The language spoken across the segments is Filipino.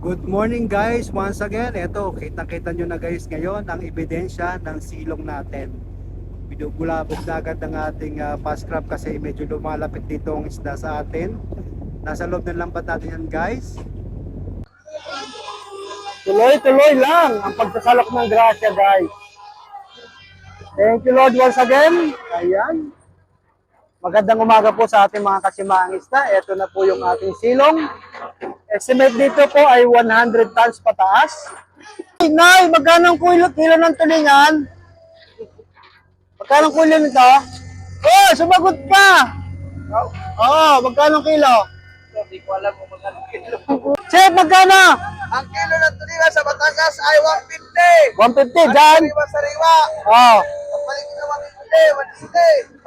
Good morning guys, once again, eto, kitang-kita nyo na guys ngayon ang ebidensya ng silong natin. Binubulabog na agad ng ating fast crab kasi medyo lumalapit dito ang isda sa atin. Nasa loob ng lambat natin yan guys. Tuloy-tuloy lang ang pagsasalok ng grasya guys. Thank you Lord once again. Ayan. Magandang umaga po sa ating mga kasimaang isda. Ito na po yung ating silong. Estimate dito po ay 100 tons pataas. Nay, magkano ang kilo ng tulingan? Magkano ang kilo nito? Oh, sumagot pa! Magkano ang kilo? Hindi ko alam kung magkano kilo. Chef, magkano? Ang kilo ng tulingan sa Batangas ay 150. 150, dyan? Sariwa-sariwa. Oh, Ang paligid na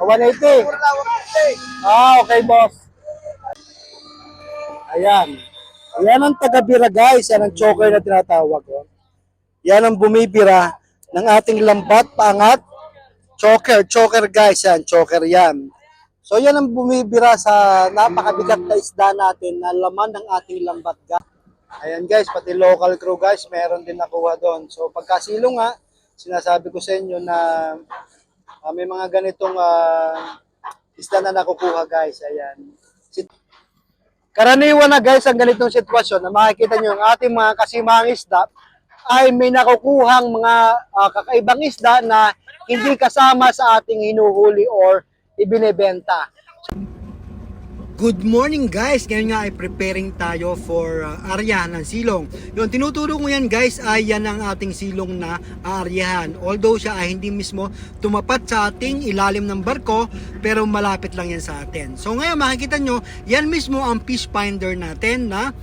150, 180. 180. Puro na 150. Okay, boss. Ayan. Ayan ang taga-bira guys. Yan ang choker na tinatawag. Oh. Yan ang bumibira ng ating lambat, paangat. Choker guys. Yan, choker yan. So yan ang bumibira sa napakabigat na isda natin na laman ng ating lambat guys. Ayan guys, pati local crew guys, meron din nakuha doon. So pagkasilo nga, sinasabi ko sa inyo na may mga ganitong isda na nakukuha guys. Ayan. Karaniwan na guys ang ganitong sitwasyon na makikita nyo ang ating mga kasimahang isda ay may nakukuhang mga kakaibang isda na hindi kasama sa ating hinuhuli or ibinebenta. Good morning guys! Ngayon nga ay preparing tayo for area ng silong. Yung tinuturo ko yan guys ay yan ang ating silong na aaryahan. Although siya ay hindi mismo tumapat sa ating ilalim ng barko, pero malapit lang yan sa atin. So ngayon makikita nyo, yan mismo ang fish finder natin na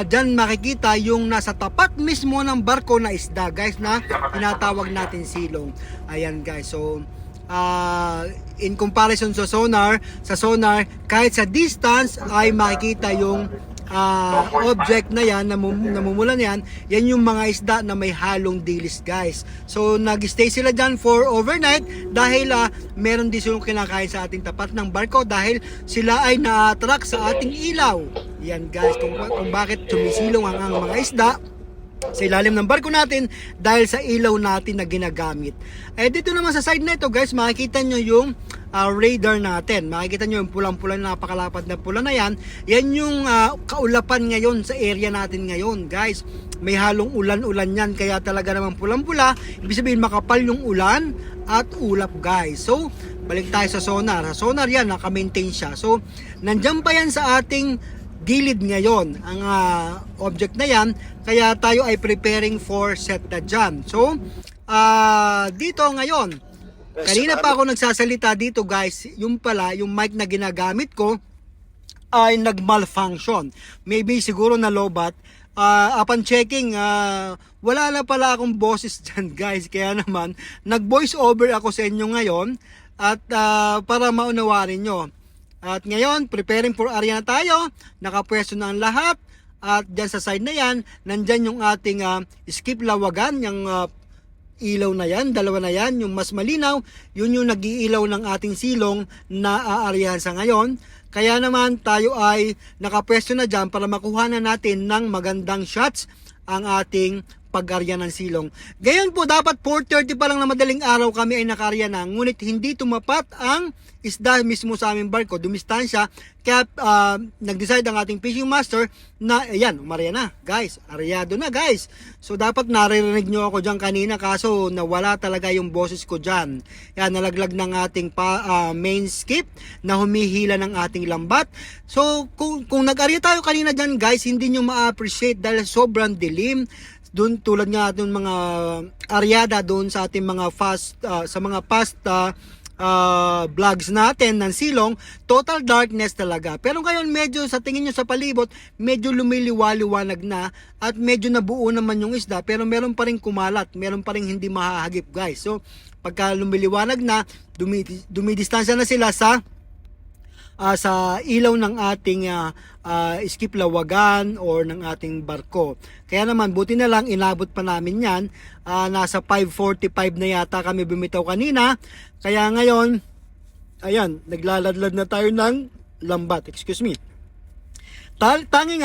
dyan makikita yung nasa tapat mismo ng barko na isda guys na tinatawag natin silong. Ayan guys, so in comparison sa sonar, kahit sa distance ay makikita yung object na yan, namumula na yan yung mga isda na may halong dilis guys. So nag-stay sila dyan for overnight dahil meron din silang kinakain sa ating tapat ng barko dahil sila ay na-attract sa ating ilaw. Yan guys, kung bakit sumisilong ang mga isda sa ilalim ng barko natin dahil sa ilaw natin na ginagamit. Dito naman sa side na ito guys, makikita nyo yung radar natin. Makikita nyo yung pulang-pula na napakalapad na pula na yan. Yan yung kaulapan ngayon sa area natin ngayon guys. May halong ulan-ulan yan kaya talaga naman pulang-pula. Ibig sabihin makapal yung ulan at ulap guys. So balik tayo sa sonar. Sa sonar yan, naka-maintain siya. So nandyan pa yan sa ating gilid ngayon ang object na yan, kaya tayo ay preparing for set na dyan. So dito ngayon, kanina pa ako nagsasalita dito guys, yung pala yung mic na ginagamit ko ay nag-malfunction, maybe siguro na lobat. Upon checking, wala na pala akong boses dyan guys, kaya naman nag voice over ako sa inyo ngayon at para maunawarin nyo. At ngayon, preparing for area na tayo. Nakapwesto na ang lahat. At dyan sa side na yan, nandyan yung ating skip lawagan, yung ilaw na yan, dalawa na yan, yung mas malinaw, yun yung nag-iilaw ng ating silong na aaryahan sa ngayon. Kaya naman tayo ay nakapwesto na dyan para makuha na natin ng magandang shots ang ating pag-arya ng silong. Gayon po, dapat 4:30 pa lang na madaling araw kami ay nakarya na, ngunit hindi tumapat ang isda mismo sa aming barko, dumistansya, kaya nag-decide ang ating fishing master na, ayan, umarya na, guys, aryado na, guys. So, dapat naririnig nyo ako dyan kanina, kaso nawala talaga yung boses ko dyan. Yan, nalaglag ng ating main skip na humihila ng ating lambat. So, kung nag-arya tayo kanina dyan, guys, hindi nyo ma-appreciate dahil sobrang dilim. Doon tulad nga ating mga aryada doon sa ating mga past vlogs natin ng silong, total darkness talaga. Pero ngayon medyo sa tingin nyo sa palibot, medyo lumiliwaliwanag na at medyo nabuo naman yung isda, pero meron pa rin kumalat, meron pa rin hindi mahahagip guys. So pagka lumiliwanag na, dumidistansya na sila sa ilaw ng ating skip lawagan or ng ating barko. Kaya naman buti na lang inabot pa namin yan. Nasa 5:45 na yata kami bumitaw kanina. Kaya ngayon, ayan, naglaladlad na tayo ng lambat. Excuse me. Tanging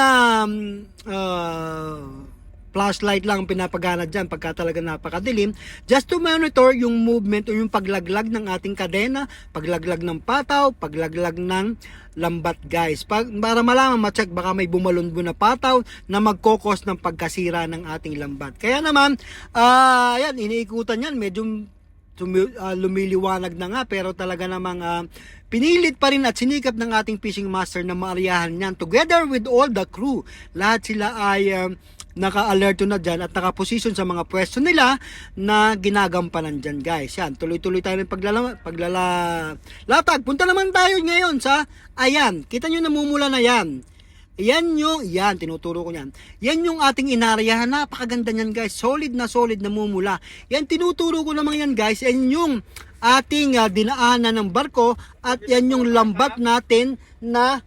flashlight lang ang pinapagana dyan pagka talaga napakadilim, just to monitor yung movement o yung paglaglag ng ating kadena, paglaglag ng pataw, paglaglag ng lambat guys. Para malaman ma-check baka may bumalon na pataw na magkokos ng pagkasira ng ating lambat. Kaya naman, yan, iniikutan yan, medyo lumiliwanag na nga, pero talaga namang pinilit pa rin at sinikap ng ating fishing master na maariyahan yan together with all the crew. Lahat sila ay naka-alerto na dyan at naka-position sa mga pwesto nila na ginagampanan dyan guys. Yan, tuloy-tuloy tayo ng paglalatag. Punta naman tayo ngayon sa, ayan, kita nyo namumula na yan. Yan, tinuturo ko yan. Yan yung ating inariyahan. Napakaganda niyan guys. Solid na mumula. Yan, tinuturo ko naman yan guys. Yan yung ating dinaanan ng barko at yan yung lambat natin na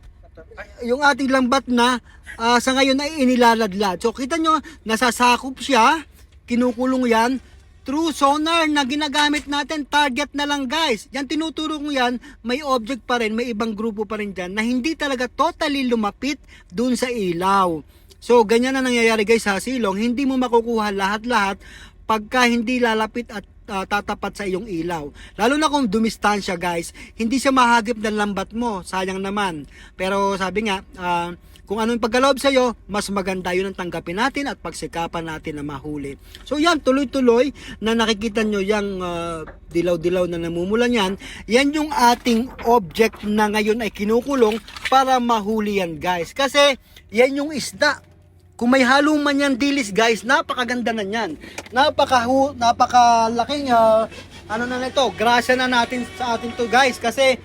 yung ating lambat na sa ngayon ay inilaladlad. So kita nyo, nasasakop siya, kinukulong yan, through sonar na ginagamit natin, target na lang guys. Yan tinuturo ko yan, may object pa rin, may ibang grupo pa rin dyan na hindi talaga totally lumapit dun sa ilaw. So ganyan na nangyayari guys sa silong, hindi mo makukuha lahat-lahat pagka hindi lalapit at tatapat sa iyong ilaw. Lalo na kung dumistansya guys, hindi siya mahagip ng lambat mo, sayang naman. Pero sabi nga, kung anong pagkaloob sa iyo, mas maganda yun ang tanggapin natin at pagsikapan natin na mahuli. So yan, tuloy-tuloy na nakikita nyo yung dilaw-dilaw na namumulan yan. Yan yung ating object na ngayon ay kinukulong para mahuli yan guys. Kasi yan yung isda. Kung may halo man yan dilis guys, napakaganda na yan. Napakalaking ano na nito, grasya na natin sa atin to guys. Kasi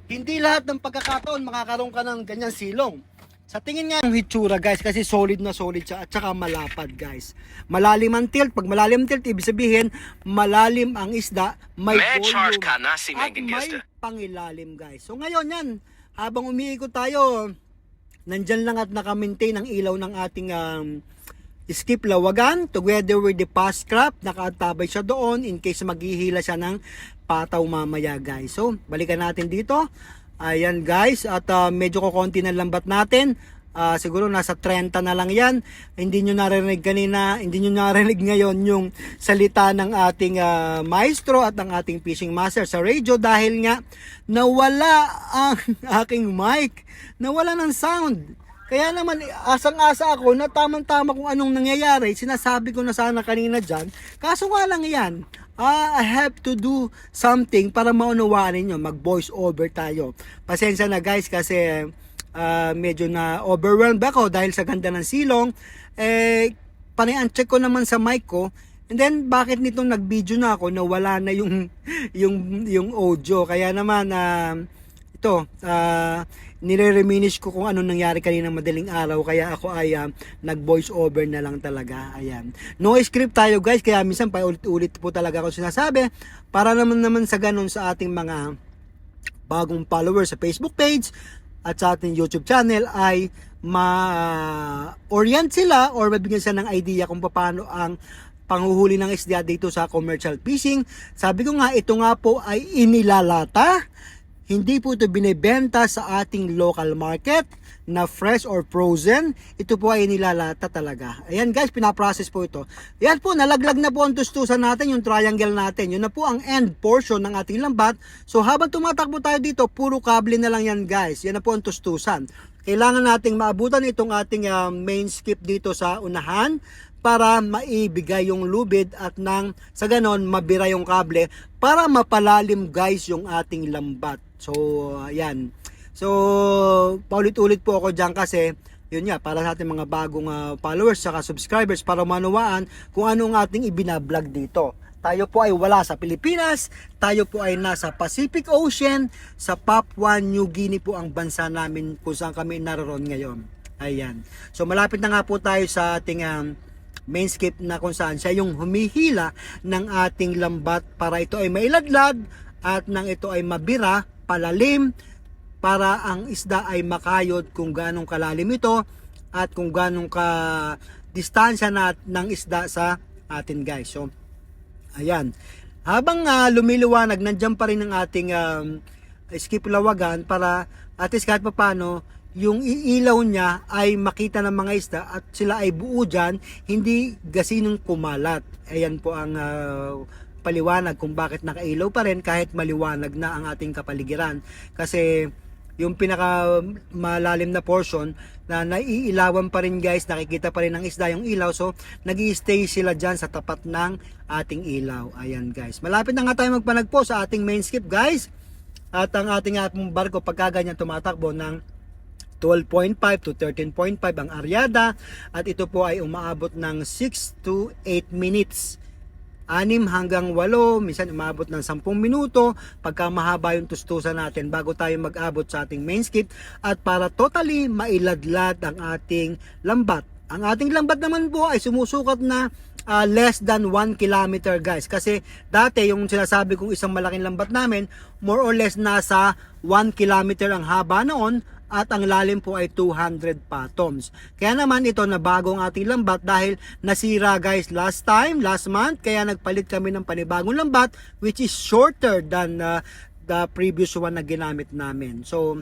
hindi lahat ng pagkakataon makakaroon ka ng ganyan silong. Sa tingin nga ng hitsura guys, kasi solid na solid siya at saka malapad guys. Malalim ang tilt. Pag malalim ang tilt, ibig sabihin malalim ang isda, may volume at may pangilalim guys. So ngayon yan, habang umiikot tayo, nandyan lang at naka-maintain ang ilaw ng ating skip lawagan together with the fast craft. Nakatabay siya doon in case maghihila siya ng pataw mamaya guys. So balikan natin dito. Ayan guys, at medyo kukonti na lambat natin. Siguro nasa 30 na lang yan. Hindi nyo narinig kanina, hindi nyo narinig ngayon yung salita ng ating maestro at ng ating fishing master sa radio dahil nga nawala ang aking mic, nawala ng sound. Kaya naman asang-asa ako na tamang-tama kung anong nangyayari. Sinasabi ko na sana kanina dyan. Kaso nga lang yan, I have to do something para maunawaan ninyo. Mag-voice over tayo. Pasensya na guys kasi medyo na overwhelmed ako dahil sa ganda ng silong. Panay-check ko naman sa mic ko. And then bakit nitong nag-video na ako na wala na yung audio. Kaya naman nire-reminisce ko kung ano nangyari kanina madaling araw, kaya ako ay nag-voice over na lang talaga. Ayan. No script tayo guys, kaya minsan pa ulit po talaga ako sinasabi para naman sa ganun sa ating mga bagong followers sa Facebook page at sa ating YouTube channel ay ma-orient sila or mabigyan sila ng idea kung paano ang panghuhuli ng isda dito sa commercial fishing. Sabi ko nga, ito nga po ay inilalata. Hindi po ito binibenta sa ating local market na fresh or frozen. Ito po ay nilalata talaga. Ayan guys, pinaprocess po ito. Yan po, nalaglag na po ang tustusan natin, yung triangle natin. Yun na po ang end portion ng ating lambat. So habang tumatakbo tayo dito, puro kable na lang yan guys. Yan na po ang tustusan. Kailangan nating maabutan itong ating main skip dito sa unahan para maibigay yung lubid at sa ganon mabira yung kable para mapalalim guys yung ating lambat. So ayan. So paulit-ulit po ako dyan kasi yun nga, para sa ating mga bagong followers saka subscribers para manuwaan kung ano ang ating ibinablog dito. Tayo po ay wala sa Pilipinas, tayo po ay nasa Pacific Ocean, sa Papua New Guinea po ang bansa namin kung saan kami naroon ngayon. Ayan. So malapit na nga po tayo sa ating main skip na kung saan siya yung humihila ng ating lambat para ito ay mailadlad at nang ito ay mabira, palalim, para ang isda ay makayod kung ganong kalalim ito at kung ganong ka distansya ng isda sa atin guys. So ayan, habang lumiliwanag, nandiyan pa rin ang ating skip lawagan para at least kahit paano yung ilaw niya ay makita ng mga isda at sila ay buo dyan, hindi gasinong kumalat. Ayan po ang paliwanag kung bakit nakailaw pa rin kahit maliwanag na ang ating kapaligiran. Kasi yung pinaka malalim na portion na naiilawan pa rin guys, nakikita pa rin ng isda yung ilaw, so nag-i-stay sila dyan sa tapat ng ating ilaw. Ayan guys, malapit na nga tayo magpanagpo sa ating main skip guys, at ang ating barko pagka ganyan tumatakbo ng 12.5 to 13.5 ang aryada, at ito po ay umaabot ng 6 to 8 minutes. 6 hanggang 8, minsan umabot ng 10 minuto pagka mahaba yung tustusan natin bago tayo mag-abot sa ating main skip, at para totally mailadlad ang ating lambat. Ang ating lambat naman po ay sumusukat na less than 1 kilometer guys, kasi dati yung sinasabi kong isang malaking lambat namin, more or less nasa 1 kilometer ang haba noon, at ang lalim po ay 200 fathoms. Kaya naman ito na bagong ating lambat dahil nasira guys last month, kaya nagpalit kami ng panibagong lambat which is shorter than the previous one na ginamit namin. So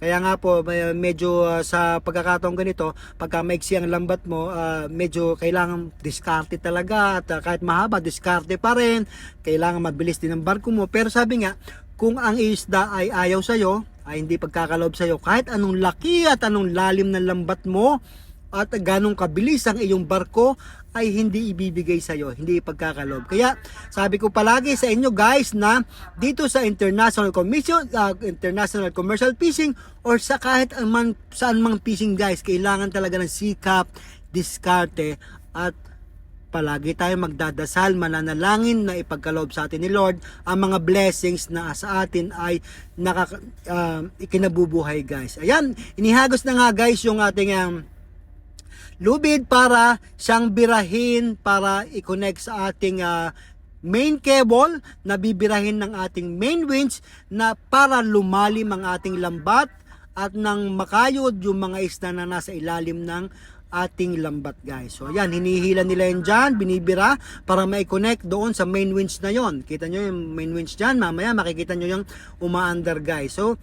kaya nga po medyo sa pagkakataong ganito, pagka maiksi ang lambat mo, medyo kailangan diskarte talaga, at kahit mahaba diskarte pa rin, kailangan mabilis din ang barko mo. Pero sabi nga, kung ang isda ay ayaw sa'yo, ay hindi pagkakalob sa'yo, kahit anong laki at anong lalim ng lambat mo at ganong kabilis ang iyong barko, ay hindi ibibigay sa'yo, hindi pagkakalob. Kaya sabi ko palagi sa inyo guys na dito sa International Commercial Fishing or sa kahit saan mang fishing guys, kailangan talaga ng sikap, diskarte, at palagi tayo magdadasal, mananalangin na ipagkaloob sa atin ni Lord ang mga blessings na sa atin ay ikinabubuhay guys. Ayan, inihagos na nga guys yung ating lubid para siyang birahin, para i-connect sa ating main cable na bibirahin ng ating main winch na para lumalim ang ating lambat at nang makayod yung mga isda na nasa ilalim ng ating lambat guys. So ayan, hinihila nila yan dyan, binibira para ma-connect doon sa main winch na yon. Kita nyo yung main winch dyan, mamaya makikita nyo yung umaandar guys. So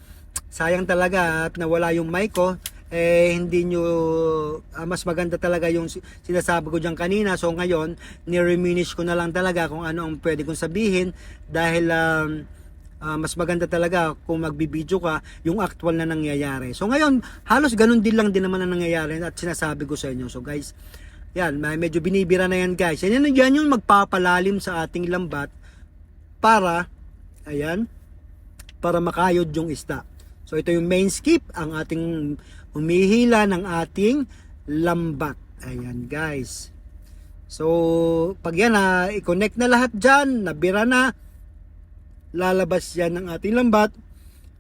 sayang talaga at nawala yung mic ko, hindi nyo, mas maganda talaga yung sinasabi ko dyan kanina. So ngayon, ni-reminish ko na lang talaga kung ano ang pwede kong sabihin dahil mas maganda talaga kung magbibideo ka yung actual na nangyayari. So ngayon, halos ganun din lang din naman ang nangyayari at sinasabi ko sa inyo. So guys, yan, medyo binibira na yan guys. Yan yung magpapalalim sa ating lambat para, ayan, para makayod yung isda. So ito yung main skip, ang ating humihila ng ating lambat. Ayan guys. So pag yan i-connect na lahat dyan, nabira na, lalabas yan ng ating lambat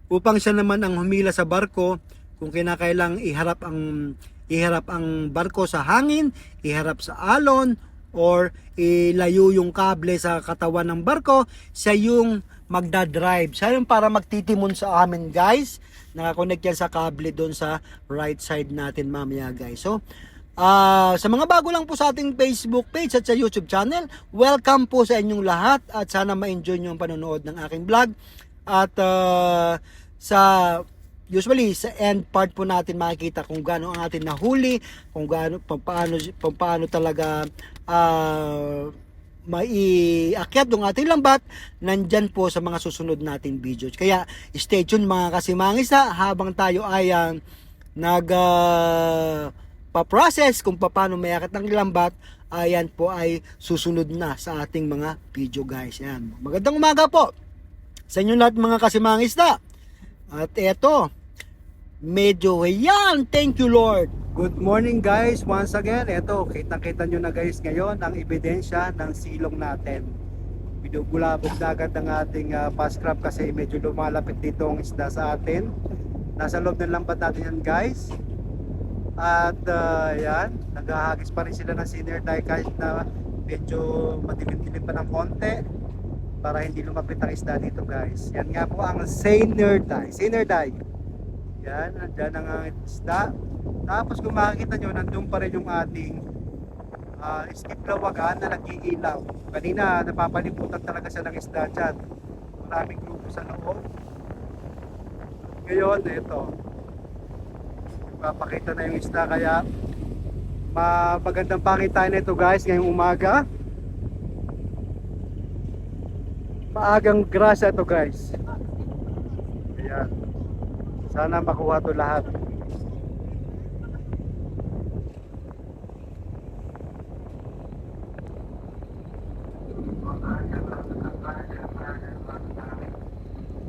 upang siya naman ang humila sa barko kung kinakailang iharap ang barko sa hangin, iharap sa alon, or ilayo yung kable sa katawan ng barko. Siya yung magdadrive, siya yung para magtitimon sa amin guys. Nakakonect yan sa kable doon sa right side natin mamaya guys. So sa mga bago lang po sa ating Facebook page at sa YouTube channel, welcome po sa inyong lahat at sana ma-enjoy nyo ang panonood ng aking vlog. At usually sa end part po natin makikita kung gaano ang atin nahuli, kung gaano, paano talaga maiakyat yung ating lambat, nandyan po sa mga susunod nating videos. Kaya stay tuned mga kasimangis habang tayo ay pa-process kung paano mayakat ng lambat. Ayan po ay susunod na sa ating mga video guys. Ayan. Magandang umaga po sa inyo lahat mga kasimangis na. At eto, medyo yan, thank you Lord. Good morning guys, once again. Eto, kitang-kita nyo na guys ngayon ang ebidensya ng silong natin. Binubulabog na agad ng ating fast crab kasi medyo lumalapit dito ang isda sa atin. Nasa loob ng lambat natin yan guys. At yan, naghahagis pa rin sila ng sinner dye kahit na medyo madilim-dilim pa ng konti para hindi lumapit ang isda dito guys. Yan nga po ang sinner dye. Yan, nandyan ang isda. Tapos kung makikita nyo, nandun pa rin yung ating skip lawagan na nag-iilaw. Kanina napapaliputan talaga siya ng isda dyan. Maraming grupo sa loob. Ngayon, ito. Papakita na yung isda kaya magandang pakitaan na ito guys ngayong umaga. Maagang grasa ito guys. Ayan. Sana makuha ito lahat.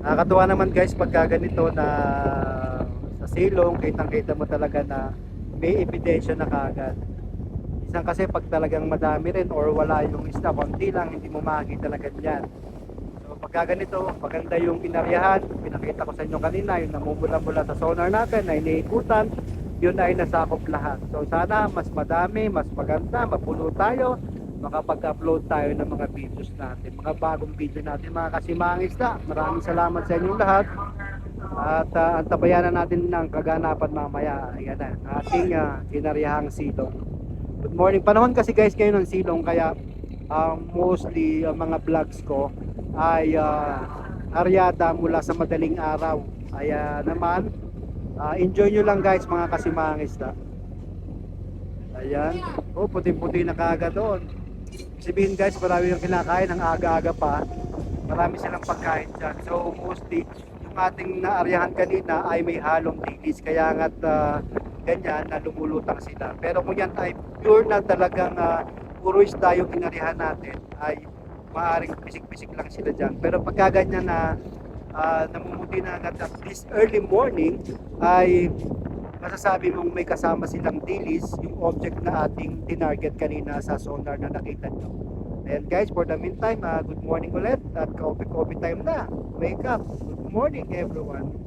Nakakatuwa naman guys pagka ganito na sa silong, kitang-kita mo talaga na may ebidensya na kaagad. Isang kasi pag talagang madami rin or wala yung isda, konti lang, hindi mo makikita na ganyan. So pagka ganito, maganda yung inaryahan, pinakita ko sa inyo kanina, yung namumula-mula sa sonar natin na iniikutan, yun ay nasakop lahat. So sana mas madami, mas maganda, mapuno tayo, makapag-upload tayo ng mga videos natin, mga bagong video natin, mga kasimangis na. Maraming salamat sa inyong lahat at antabayanan natin ng kaganapan mamaya. Ayan na, ating inarihang silong. Good morning. Panahon kasi guys kayo ng silong kaya mostly mga vlogs ko ay aryada mula sa madaling araw. Kaya naman enjoy nyo lang guys mga kasimangis na. Ayan, oh puti-puti na kaagad doon. Sabihin guys, marami yung kinakain ng aga-aga pa. Marami silang pagkain dyan. So mostly, yung ating naaryahan kanina ay may halong dilis. Kaya nga't ganyan na lumulutang sila. Pero kung yan ay pure na talagang puro isda yung inaryahan natin, ay maaaring pisik-pisik lang sila dyan. Pero pagka ganyan na namumuti na agad at this early morning, ay masasabi mong may kasama silang dilis, yung object na ating tinarget kanina sa sonar na nakita nyo. Ayan guys, for the meantime, good morning ulit at coffee time na. Wake up. Good morning everyone.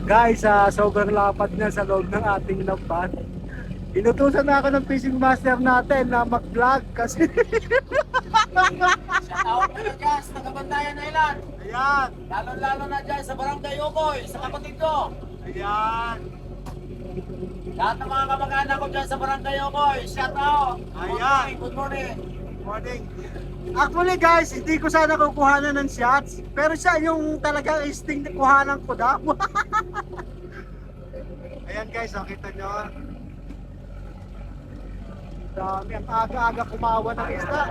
Guys, sobrang lapad na sa loob ng ating lambat. Inutusan na ako ng fishing master natin na mag-vlog kasi Shout out na dyan sa Tagabantayan Island. ayan, Lalo-lalo na dyan sa Barangay Ukoy, sa kapatid ko. ayan, Lahat ng mga kamag-anak ko dyan sa Barangay Ukoy, shout out. Ayan. Good morning. morning. Actually guys, hindi ko sana kukuhanan ng shots, pero siya yung talagang instinct na kuhanan ko daw. Ayan guys, nakita nyo. Dami, ang aga-aga kumawa ng isda.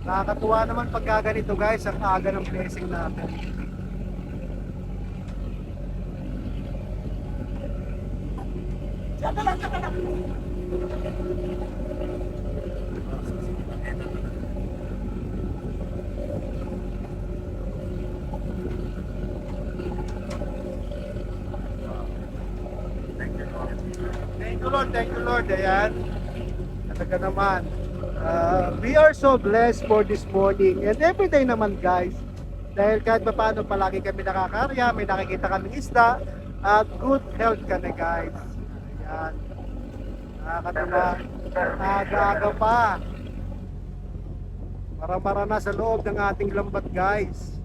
Nakakatuwa naman pagka ganito guys, ang aga ng blessing natin. Thank you Lord, ayan. Talaga naman. We are so blessed for this morning and every day naman guys. Dahil kahit paano palagi kami nakakarya, may nakikita kaming isda at good health kami guys. Ayan. Nakakatuwa. Aga-aga pa. Mara-mara na sa loob ng ating lambat guys.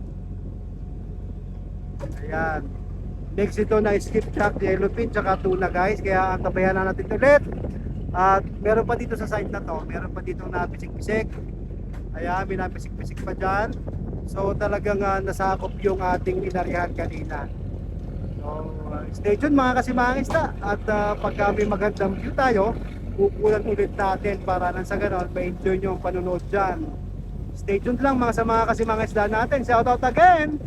Ayan. Next ito na skipjack, yellowfin, tsaka tuna guys. Kaya antabayan na natin ulit. At meron pa dito sa site na to. Meron pa dito na pisik-pisik. Ayan, may napisik-pisik pa dyan. So talagang nasakop yung ating inaryahan kanina. So stay tuned mga kasimangis na. At pagka may magandang view tayo, pupunan ulit natin para nang sa ganon ma-enjoy nyo ang panunod dyan. Stay tuned lang mga kasimangis na natin. Shout out again!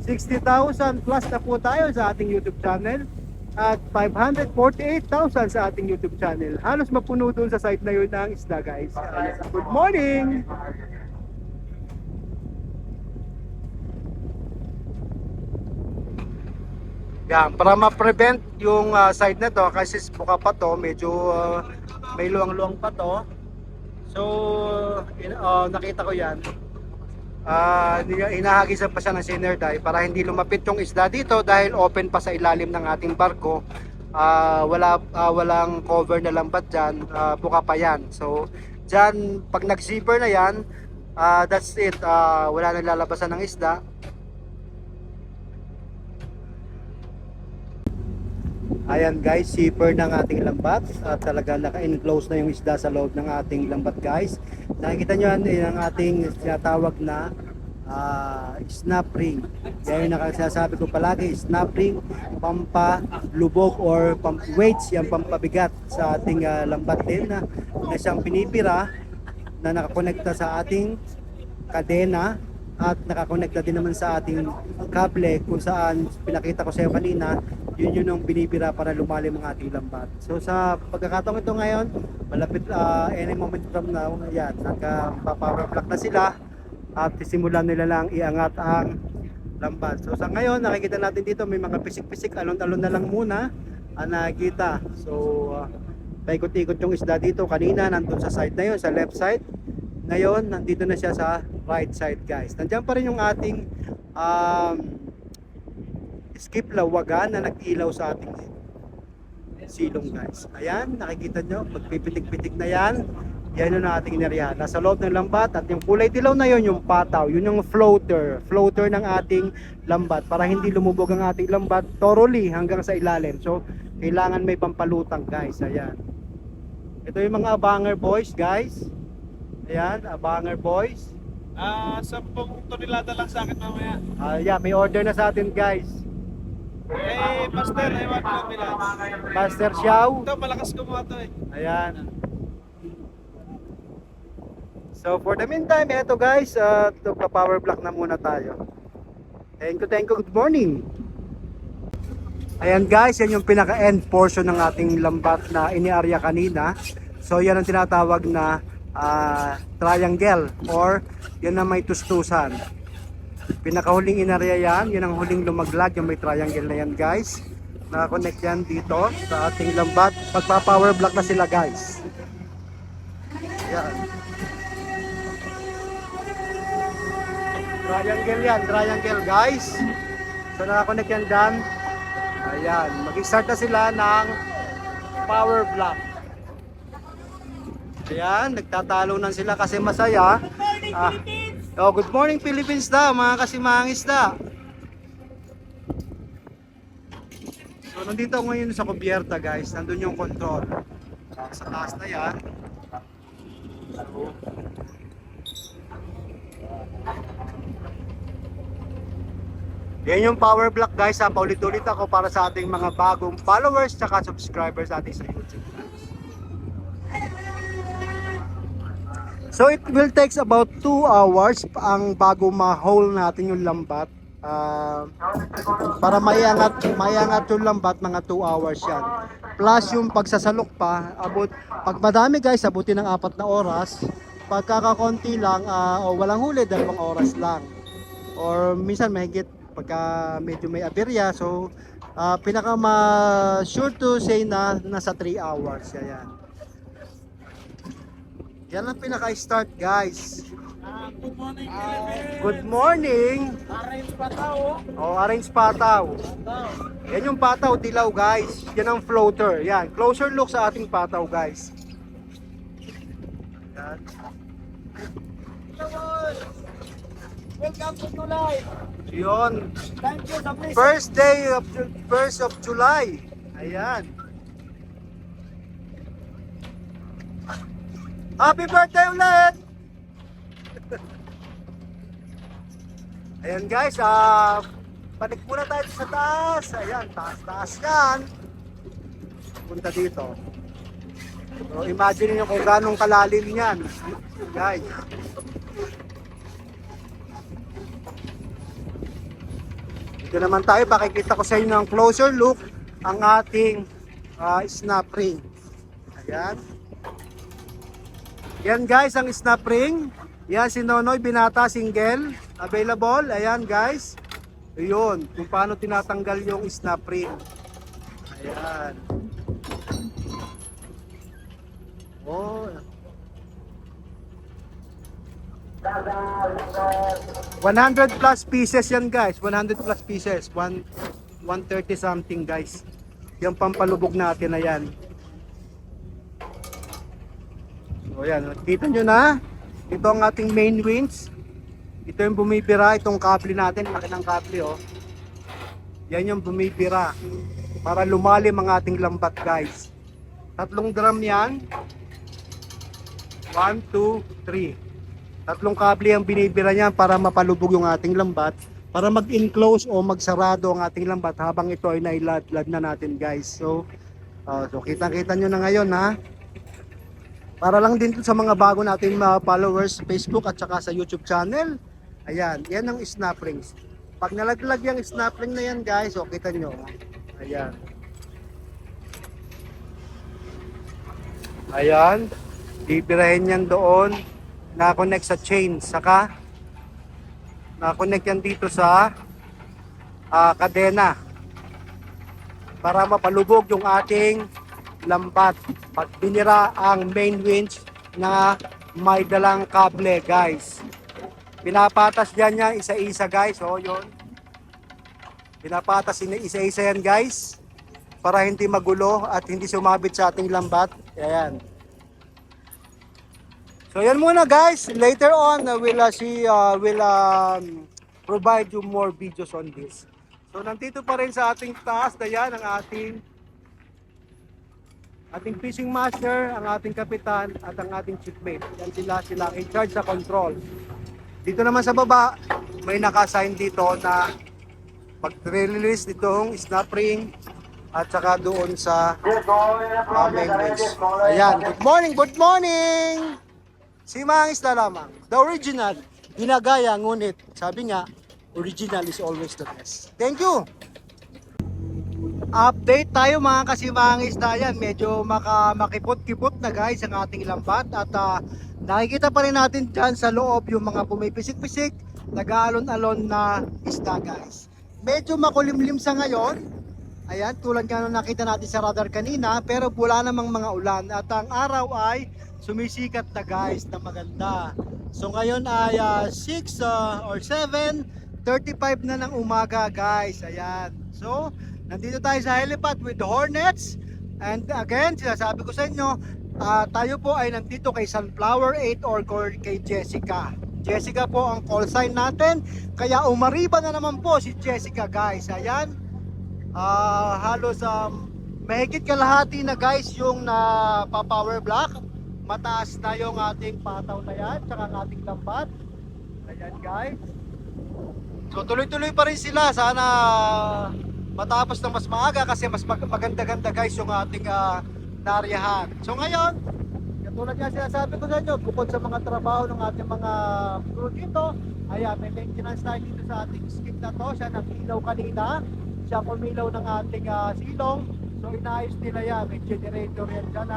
60,000 plus na po tayo sa ating YouTube channel at 548,000 sa ating YouTube channel. Halos mapuno dun sa site na yun ng isda guys. Good morning! Yan, para ma-prevent yung side na to kasi buka pa to, medyo may luwang-luwang pa to. So nakita ko yan. Hinahagisan pa siya ng sinner dye para hindi lumapit yung isda dito dahil open pa sa ilalim ng ating barko. Walang cover na lambat dyan, buka pa yan. So dyan, pag nag-zipper na yan, that's it. Wala nang lalabasan ng isda. Ayan guys, zipper ng ating lambat at talaga naka-enclose na yung isda sa loob ng ating lambat guys. Nakikita nyo yan ang ating tinatawag na snap ring. Yan yung nakasasabi ko palagi, snap ring, pampalubog or weights, yan pampabigat sa ating lambat din na siyang pinipira na nakakonekta sa ating kadena at nakakonekta din naman sa ating kable kung saan pinakita ko sa iyo kanina, yun ang binibira para lumalim ang ating lambat. So sa pagkakataong ito ngayon, malapit any moment from now, yan, nagpa-power block na sila at simulan nila lang iangat ang lambat. So sa ngayon, nakikita natin dito may mga pisik-pisik, alon-alon na lang muna ang nakikita. So paikot-ikot yung isda dito, kanina nandun sa side na yun, sa left side. Ngayon, nandito na siya sa right side guys. Nandiyan pa rin yung ating skip lawagan na nag-ilaw sa ating silong guys. Ayan, nakikita nyo, magpipitik-pitik na yan. Yan yung ating inarya. Nasa loob ng lambat at yung kulay dilaw na yun, yung pataw. Yun yung floater ng ating lambat para hindi lumubog ang ating lambat thoroughly hanggang sa ilalim. So, kailangan may pampalutang guys. Ayan. Ito yung mga abanger boys guys. Ayan, abanger boys. 10 tonelada lang sa akin mamaya. Yeah, may order na sa atin guys. Master, ewan ko nila. Master Xiao. Ito, malakas gumawa to eh. Ayan. So for the meantime, eto guys, power block na muna tayo. Thank you, good morning. Ayan guys, yan yung pinaka-end portion ng ating lambat na iniarya kanina. So yan ang tinatawag na triangle or yan na may tustusan. Pinakahuling inarya yan, yan ang huling lumaglag, yung may triangle na yan guys. Nakakonect yan dito sa ating lambat. Pagpa-power block na sila guys. Ayan. Triangle yan, triangle guys. So nakakonect yan dyan. Ayan, mag-start na sila ng power block. Ayan, nagtatalo na sila kasi masaya. Good morning Philippines daw, mga kasimangis da. So nandito ako ngayon sa kubyerta guys, nandun yung control. Sa taas na yan. So, yan yung power block guys ha, paulit-ulit ako para sa ating mga bagong followers tsaka subscribers natin sa YouTube. So it will takes about 2 hours ang bago ma-hole natin yung lambat. Para mayangat yung lambat, mga 2 hours yan. Plus yung pagsasalok pa, pag madami guys, abutin ng 4 na oras. Pagkakakonti lang, o walang huli, 2 oras lang. Or minsan mahigit pagka medyo may aberya. So sure to say na nasa 3 hours. Yan. Yan ang pinaka-start guys. Good morning Philippines. Good morning. Arrange pataw. Arrange pataw. Yan yung pataw dilaw guys. Yan ang floater. Yan, closer look sa ating pataw guys. Yan. Welcome to July. Yun. Thank you sa place. First of July. Ayan. Happy birthday ulit! Ayan guys, balik muna tayo sa taas. Ayan, taas-taas yan. Punta dito. So, imagine nyo kung ganong kalalim yan. Guys. Dito naman tayo, pakikita ko sa inyo ng closer look ang ating snap ring. Ayan. Yan guys, ang snap ring. Yan si Nonoy Binata single. Available. Ayan guys. Ayun, kung paano tinatanggal yung snap ring. Ayan. Oh. 100 plus pieces yan guys, 100 plus pieces, 130 something guys. Yung pampalubog natin na yan. So yan, kita nyo na, ito ang ating main winch. Ito yung bumibira, itong kable natin, laki ng kable oh. Yan yung bumibira para lumalim ang ating lambat guys. 3 drum yan. 1, 2, 3. 3 kable ang binibira niyan para mapalubog yung ating lambat, para mag-enclose o magsarado ang ating lambat habang ito ay nailadlad na natin guys. So kitang-kita nyo na ngayon ha. Para lang din sa mga bago nating followers sa Facebook at saka sa YouTube channel. Ayan, yan ang snap rings. Pag nalaglag yung snap ring na yan guys, o kita nyo. Ayan. Ayan. Bibirahin yan doon. Na-connect sa chain. Saka na-connect yan dito sa kadena. Para mapalubog yung ating lambat. Pag binira ang main winch na may dalang kable guys. Pinapatas dyan niya isa-isa guys. O yun. Pinapatas isa-isa yan guys. Para hindi magulo at hindi sumabit sa ating lambat. Ayan. So yan muna guys. Later on we'll provide you more videos on this. So nandito pa rin sa ating taas na yan ang ating fishing master, ang ating kapitan at ang ating chief mate. Yan sila in charge sa control. Dito naman sa baba, may naka-assign dito na pag-release nitong snap ring at saka doon sa main winch. Ayan, good morning! Si Mangis na lamang, the original, ginagaya ngunit sabi nga, original is always the best. Thank you! Update tayo mga kasimangis na yan, medyo makipot-kipot na guys ang ating lambat at nakikita pa rin natin dyan sa loob yung mga pumipisik-pisik, nag-aalon-alon na isda guys. Medyo makulimlim sa ngayon, ayan tulad nga nung nakita natin sa radar kanina, pero wala namang mga ulan at ang araw ay sumisikat na guys na maganda. So ngayon ay 6 or 7:35 na ng umaga guys, ayan. So nandito tayo sa helipad with the Hornets. And again, sinasabi ko sa inyo, tayo po ay nandito kay Sunflower 8 or kay Jessica. Jessica po ang call sign natin. Kaya umariba na naman po si Jessica guys. Ayan. Halos mahigit kalahati na guys yung power block. Mataas na yung ating pataw na yan. Tsaka ang ating lambat. Ayan guys. So tuloy-tuloy pa rin sila. Sana matapos ng mas maaga kasi mas maganda-ganda guys yung ating nariyahan. So ngayon, katulad nga sinasabi ko sa inyo, bukod sa mga trabaho ng ating mga crew dito, ayan, may maintenance tayo dito sa ating skip na to. Siya nag-ilaw kanina, siya pumilaw ng ating silong. So inaayos nila yan, may generator yan dyan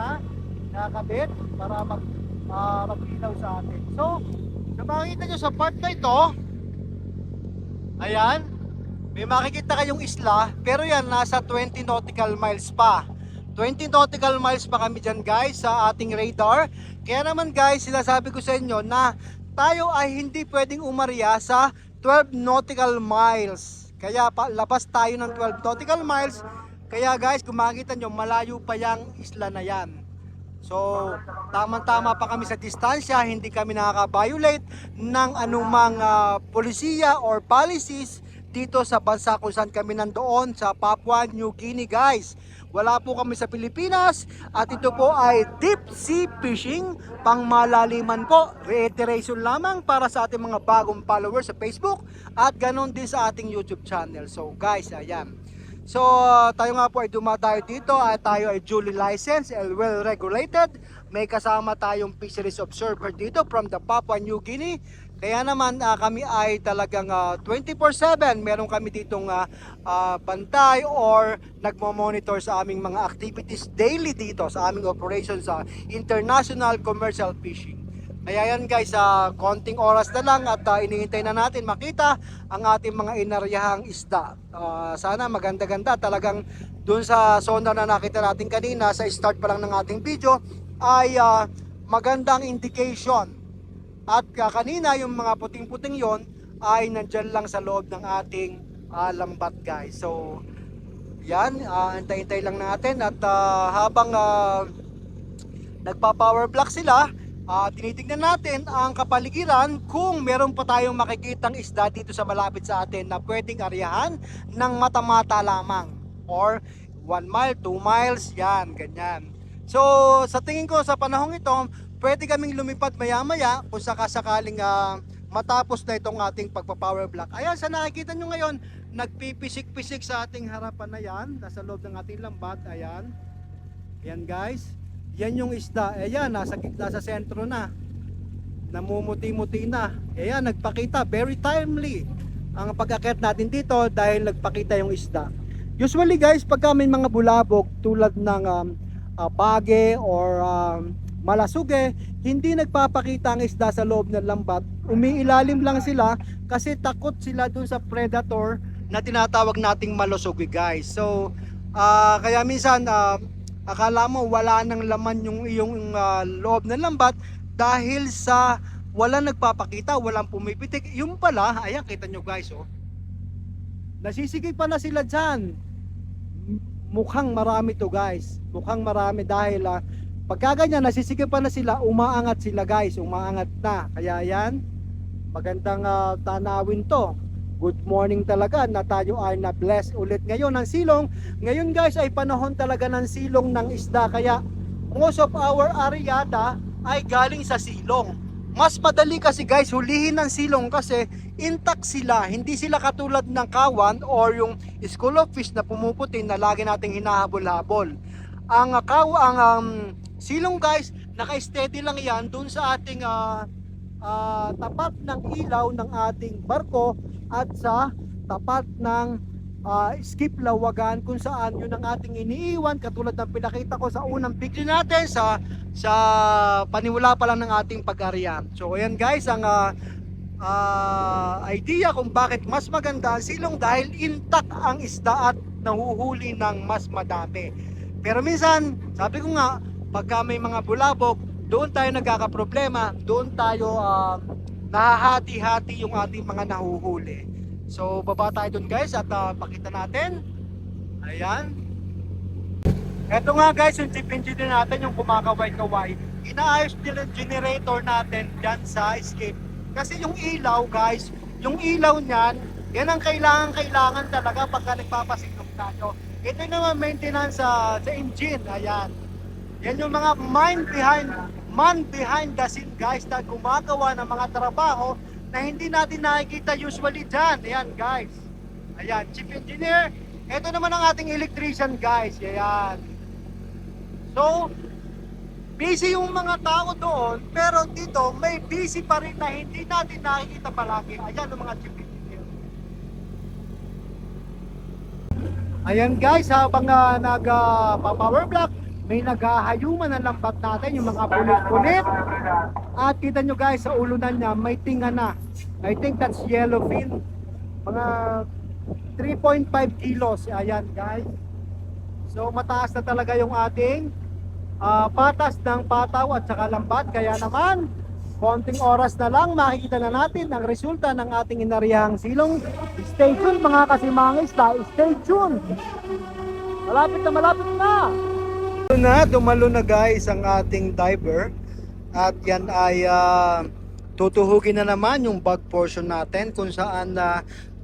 nakakabit para mag-ilaw sa atin. So, sa makikita nyo sa part na ito, ayan, may makikita kayong isla, pero yan nasa 20 nautical miles pa. 20 nautical miles pa kami dyan guys sa ating radar. Kaya naman guys, sinasabi ko sa inyo na tayo ay hindi pwedeng umarya sa 12 nautical miles. Kaya labas tayo ng 12 nautical miles. Kaya guys, kung makikita nyo, malayo pa yung isla na yan. So, tamang-tama pa kami sa distansya, hindi kami nakaka-violate ng anumang polisiya or policies dito sa bansa kung saan kami nandoon sa Papua New Guinea guys. Wala po kami sa Pilipinas at ito po ay deep sea fishing, pang malaliman po. Reiteration lamang para sa ating mga bagong followers sa Facebook at ganon din sa ating YouTube channel. So guys, ayan. So tayo nga po ay dumadayo dito at tayo ay duly licensed and well regulated. May kasama tayong fisheries observer dito from the Papua New Guinea. Kaya naman kami ay talagang 24/7 meron kami ditong bantay or nagmo-monitor sa aming mga activities daily dito sa aming operations sa international commercial fishing. Kaya yan guys, konting oras na lang at inihintay na natin makita ang ating mga inaryahang isda. Sana maganda-ganda talagang dun sa sonar na nakita natin kanina sa start pa lang ng ating video ay magandang indication At kanina yung mga puting-puting yon ay nandyan lang sa loob ng ating lambat guys. So yan, antay-antay lang natin at habang nagpa-power block sila, tinitignan natin ang kapaligiran kung meron pa tayong makikitang isda dito sa malapit sa atin na pwedeng aryahan ng mata-mata lamang or 1 mile, 2 miles, yan, ganyan. So sa tingin ko sa panahong ito, pwede kaming lumipad maya-maya kung sakasakaling matapos na itong ating pagpa-power block. Ayan, sa nakikita nyo ngayon, nagpipisik-pisik sa ating harapan na yan, nasa loob ng ating lambat. Ayan, ayan guys, yan yung isda. Ayan, nasa gitna sa sentro na, namumuti-muti na. Ayan, nagpakita, very timely ang pag-akit natin dito dahil nagpakita yung isda. Usually guys, pagka may mga bulabog tulad ng bage or malasuge, hindi nagpapakita ang isda sa loob ng lambat. Umiilalim lang sila kasi takot sila dun sa predator na tinatawag nating malusuge guys. So kaya minsan akala mo wala nang laman yung iyong loob ng lambat dahil sa walang nagpapakita, walang pumipitik. Yung pala, ayan, kita nyo guys, oh, nasisigay pa na sila dyan. Mukhang marami to guys, mukhang marami dahil pagka ganyan, nasisigay pa na sila, umaangat sila guys, umaangat na. Kaya yan, magandang tanawin to. Good morning talaga na tayo ay na-bless ulit ngayon ng silong. Ngayon guys ay panahon talaga ng silong ng isda, kaya most of our areada ay galing sa silong. Mas madali kasi guys hulihin ng silong kasi intact sila, hindi sila katulad ng kawan or yung school of fish na pumuputi na lagi nating hinahabol-habol. Ang silong guys, naka-steady lang yan dun sa ating tapat ng ilaw ng ating barko at sa tapat ng skip lawagan kung saan yun ang ating iniiwan, katulad ng pinakita ko sa unang video natin sa panimula pa lang ng ating pag-ariya. So ayan guys, ang idea kung bakit mas maganda ang silong dahil intact ang isda at nahuhuli ng mas madami. Pero minsan, sabi ko nga, pagka may mga bulabog, doon tayo nagkakaproblema, doon tayo nahahati-hati yung ating mga nahuhuli. So baba tayo doon guys at pakita natin. Ayan. Eto nga guys, yung chip engine natin, yung kumakaway-kaway, inaayos nila yung generator natin dyan sa escape. Kasi yung ilaw guys, yung ilaw niyan, yan ang kailangan talaga pagka nagpapasiklop tayo. Ito yung naman maintenance sa engine. Ayan. Yan yung mga man behind the scene guys na gumagawa ng mga trabaho na hindi natin nakikita usually dyan. Ayan guys. Ayan, chief engineer. Ito naman ang ating electrician guys. Ayan. So, busy yung mga tao doon, pero dito may busy pa rin na hindi natin nakikita palagi. Ayan ang mga chief engineer. Ayan guys, habang nag-power block, may naghahayuman ng lambat natin, yung mga punit-punit. At kita nyo guys, sa ulunan niya, may tinga na. I think that's yellowfin. Mga 3.5 kilos. Ayan guys. So mataas na talaga yung ating patas ng pataw at saka lambat. Kaya naman, konting oras na lang, makikita na natin ang resulta ng ating inarihang silong. Stay tuned mga kasimangis. Stay tuned. Malapit na. Dumalo na guys ang ating diver at yan ay tutuhugin na naman yung bag portion natin kung saan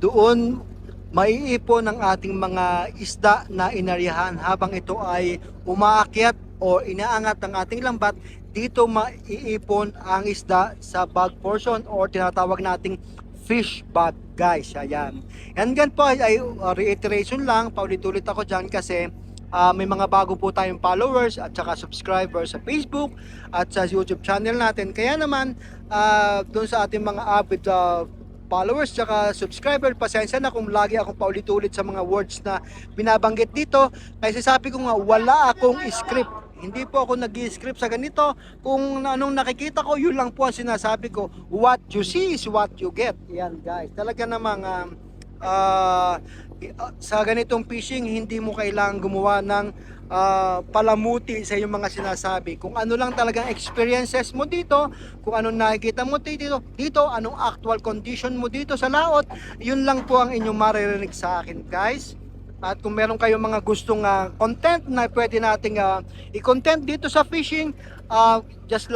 doon maiipon ang ating mga isda na inaryahan habang ito ay umaakyat o inaangat ang ating lambat. Dito maiipon ang isda sa bag portion o tinatawag nating fish bag guys. Ayan. And gan po ay reiteration lang, paulit-ulit ako dyan kasi may mga bago po tayong followers at saka subscribers sa Facebook at sa YouTube channel natin. Kaya naman doon sa ating mga avid followers at subscriber, pasensya na kung lagi akong paulit-ulit sa mga words na binabanggit dito. Kasi sabi ko nga, wala akong script. Hindi po ako nag-i-script sa ganito. Kung anong nakikita ko, yun lang po ang sinasabi ko. What you see is what you get. Yan guys, talaga namang sa ganitong fishing, hindi mo kailangang gumawa ng palamuti sa iyong mga sinasabi. Kung ano lang talagang experiences mo dito, kung anong nakikita mo dito, anong actual condition mo dito sa laot, yun lang po ang inyong maririnig sa akin, guys. At kung meron kayong mga gustong content na pwede nating i-content dito sa fishing, just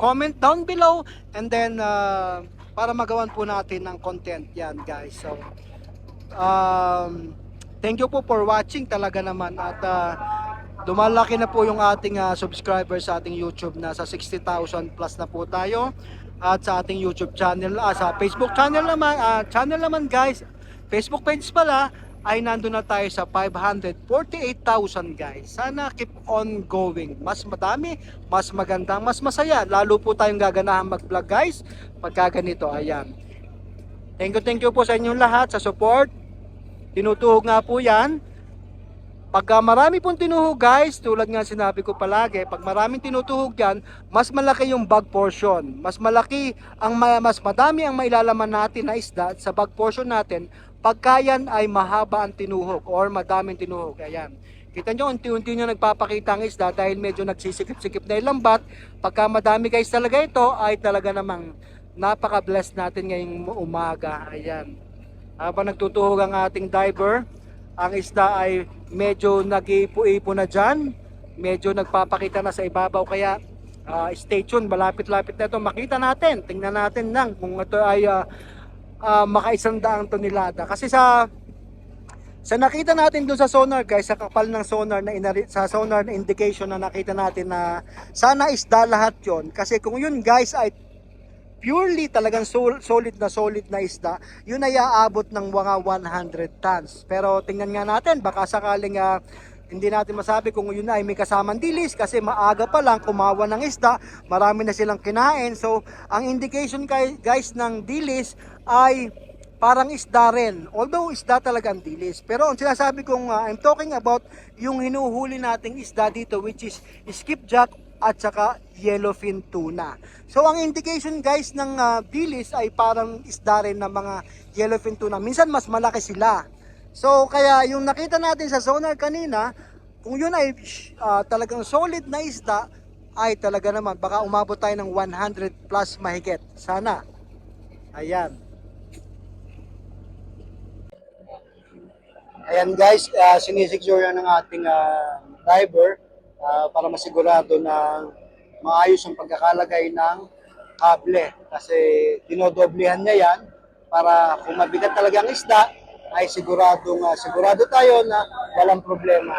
comment down below, and then para magawan po natin ng content yan, guys. So thank you po for watching talaga naman, at dumalaki na po yung ating subscribers sa ating YouTube. Nasa 60,000 plus na po tayo, at sa ating YouTube channel, sa Facebook channel naman guys, Facebook page pala, ay nandun na tayo sa 548,000 guys. Sana keep on going. Mas madami, mas maganda, mas masaya. Lalo po tayong gaganahan mag-vlog guys pagka ganito. Ayan. Thank you po sa inyong lahat sa support. Tinutuhog nga po yan. Pagka marami pong tinuhog guys, tulad nga sinabi ko palagi, pag maraming tinutuhog yan, mas malaki yung bag portion. Mas madami ang mailalaman natin na isda sa bag portion natin pagka yan ay mahaba ang tinuhog or madaming tinuhog. Ayan. Kita nyo, unti-unti nyo nagpapakita ang isda dahil medyo nagsisikip-sikip na yung lambat. Pagka madami guys talaga ito, ay talaga namang napaka-blessed natin ngayong umaga. Ayan. Habang nagtutuhog ang ating diver, ang isda ay medyo nag-iipo-ipo na dyan. Medyo nagpapakita na sa ibabaw. Kaya stay tuned, malapit-lapit na ito. Makita natin, tingnan natin lang kung ito ay maka-100 tonelada. Kasi sa nakita natin doon sa sonar guys, sa kapal ng sonar sa sonar na indication na nakita natin na sana isda lahat yon. Kasi kung yun guys ay purely talagang solid na isda, yun ay aabot ng mga 100 tons. Pero tingnan nga natin, baka sakaling hindi natin masabi kung yun ay may kasamang dilis, kasi maaga pa lang kumawa ng isda, marami na silang kinain. So ang indication guys ng dilis ay parang isda rin, although isda talaga ang dilis. Pero ang sinasabi kong I'm talking about yung hinuhuli nating isda dito, which is skipjack at saka yellowfin tuna. So ang indication guys ng dilis ay parang isda rin ng mga yellowfin tuna. Minsan mas malaki sila. So kaya yung nakita natin sa sonar kanina, kung yun ay talagang solid na isda, ay talaga naman baka umabot tayo ng 100 plus mahigit. Sana. Ayan. Ayan guys, sinisecure yan ng ating driver para masigurado na maayos ang pagkakalagay ng kable. Kasi dinodoblehan niya yan para kung mabigat talaga ang isda, ay sigurado tayo na walang problema.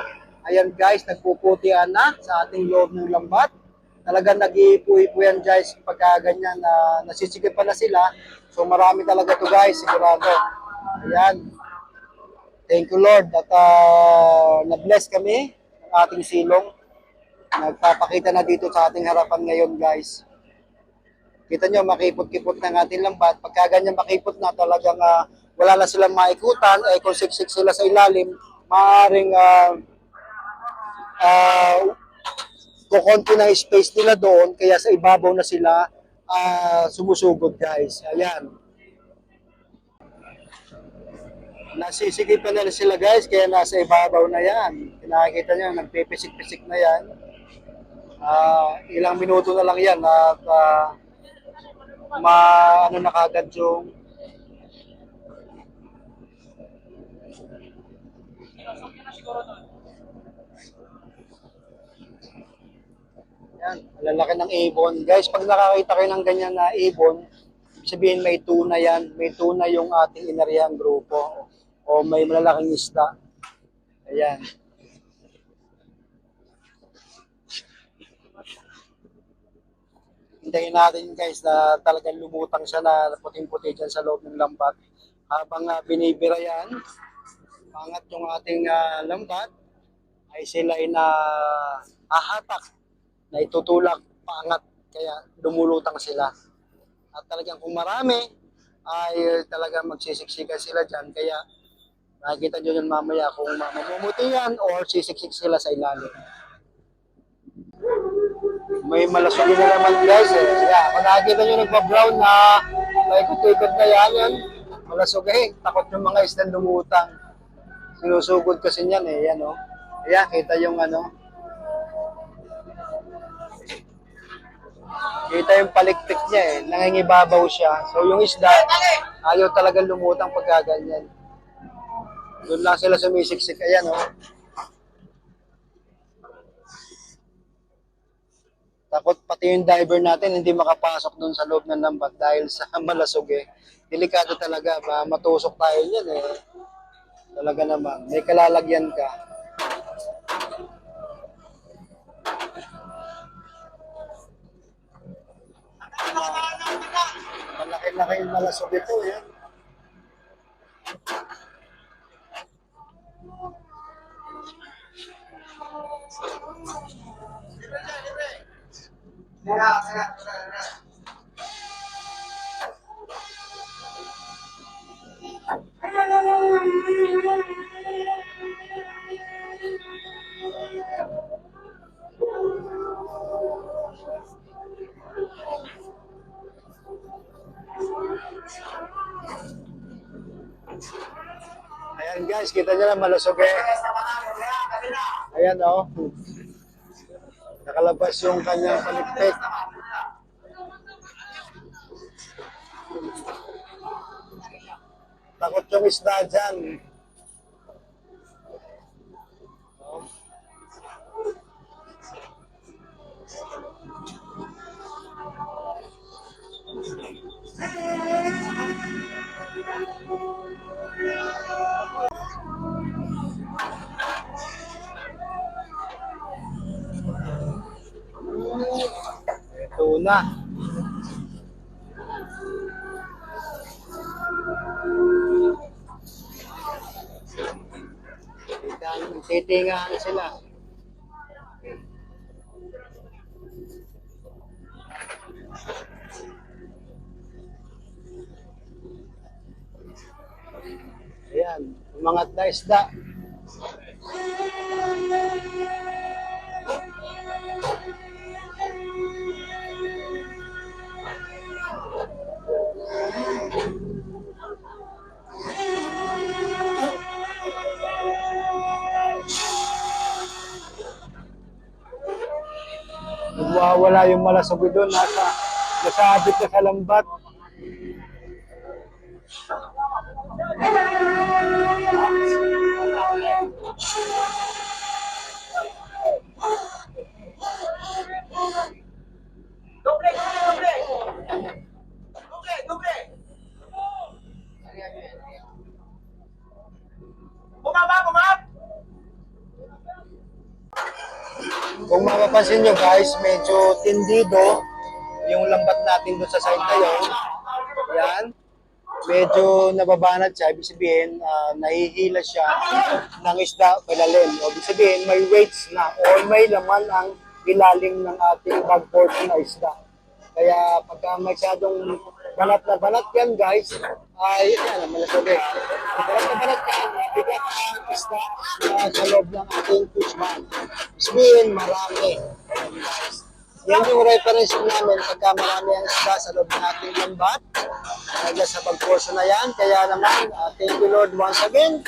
Ayan guys, nagpuputian na sa ating loob ng lambat. Talagang nag-iipo-ipo yan guys pagka ganyan na nasisikipan na sila. So marami talaga to guys, sigurado. Ayan. Thank you Lord at na-bless kami ng ating silong. Nagpapakita na dito sa ating harapan ngayon guys. Kita nyo, makipot-kipot ng ating lambat. Pagka ganyan makipot na, talagang wala na silang maikutan. Eh kung siksik sila sa ilalim, maaaring kukunti ng space nila doon. Kaya sa ibabaw na sila sumusugod guys. Ayan. Nasisigipan na sila guys, kaya nasa ibabaw na yan. Nakikita nyo, nagpipisik-pisik na yan. Ilang minuto na lang yan at ano na kagad yung yan, lalaki ng ibon. Guys, pag nakakita kayo ng ganyan na ibon, sabihin may tuna yan. May tuna yung ating inarihang grupo. O may malalaking isda. Ayan. Hintayin natin guys na talagang lumutang siya na puting-puti dyan sa loob ng lambat. Habang binibira yan, pangat yung ating lambat, ay sila ay ahatak, na itutulak pangat, kaya lumulutang sila. At talagang kung marami, ay talagang magsisiksikan sila dyan, kaya nakikita nyo yun mamaya kung mamumuti yan or sisiksik sila sa ilalim. May malasugin na naman guys eh. Yeah, kung nakikita nyo nagpa-brown na may ikot-ikot na yan, malasugin. Takot yung mga isdan lumutang. Sinusugod kasi niyan eh, yan oh. Ayan, kita yung ano. Kita yung palikpik niya eh, nangingibabaw siya. So yung isda, ayaw talaga lumutang pagka ganyan. Doon lang sila sumisiksik. Ayan oh. Takot pati yung diver natin hindi makapasok doon sa loob ng lambat dahil sa malasog eh. Delikado talaga, matusok tayo niyan eh. Talaga naman, may kalalagyan ka. Malaki-laki yung malasog ito eh. Ayan guys, kita nyo na malusog eh. Ayan oh. Nakalabas yung kanyang palikpik. Takot yung isda dyan. Ito na. Titingahan sila. Ayan, umangat na isda. Nagwawala yung malasog doon, nasabit na sa lambat. Doble, doble, doble. Doble. Bumaba. Kung mapapansin nyo guys, medyo tindido yung lambat natin doon sa side na yun. Yan. Medyo nababanat siya. Ibig sabihin, nahihila siya ng isda palalim. Ibig sabihin, may weights na o may laman ang ilalim ng ating bag portion na isda. Kaya pagka masyadong banat na banat yan guys, ay yan, malasog eh. Banat na banat yan, bigat ang isda sa loob ng ating fish bag. Sabihin, marami. Guys. Yan yung reference namin pagka marami ang isda sa loob ng ating lambat. Kaya sa bag portion na yan. Kaya naman, thank you Lord once again.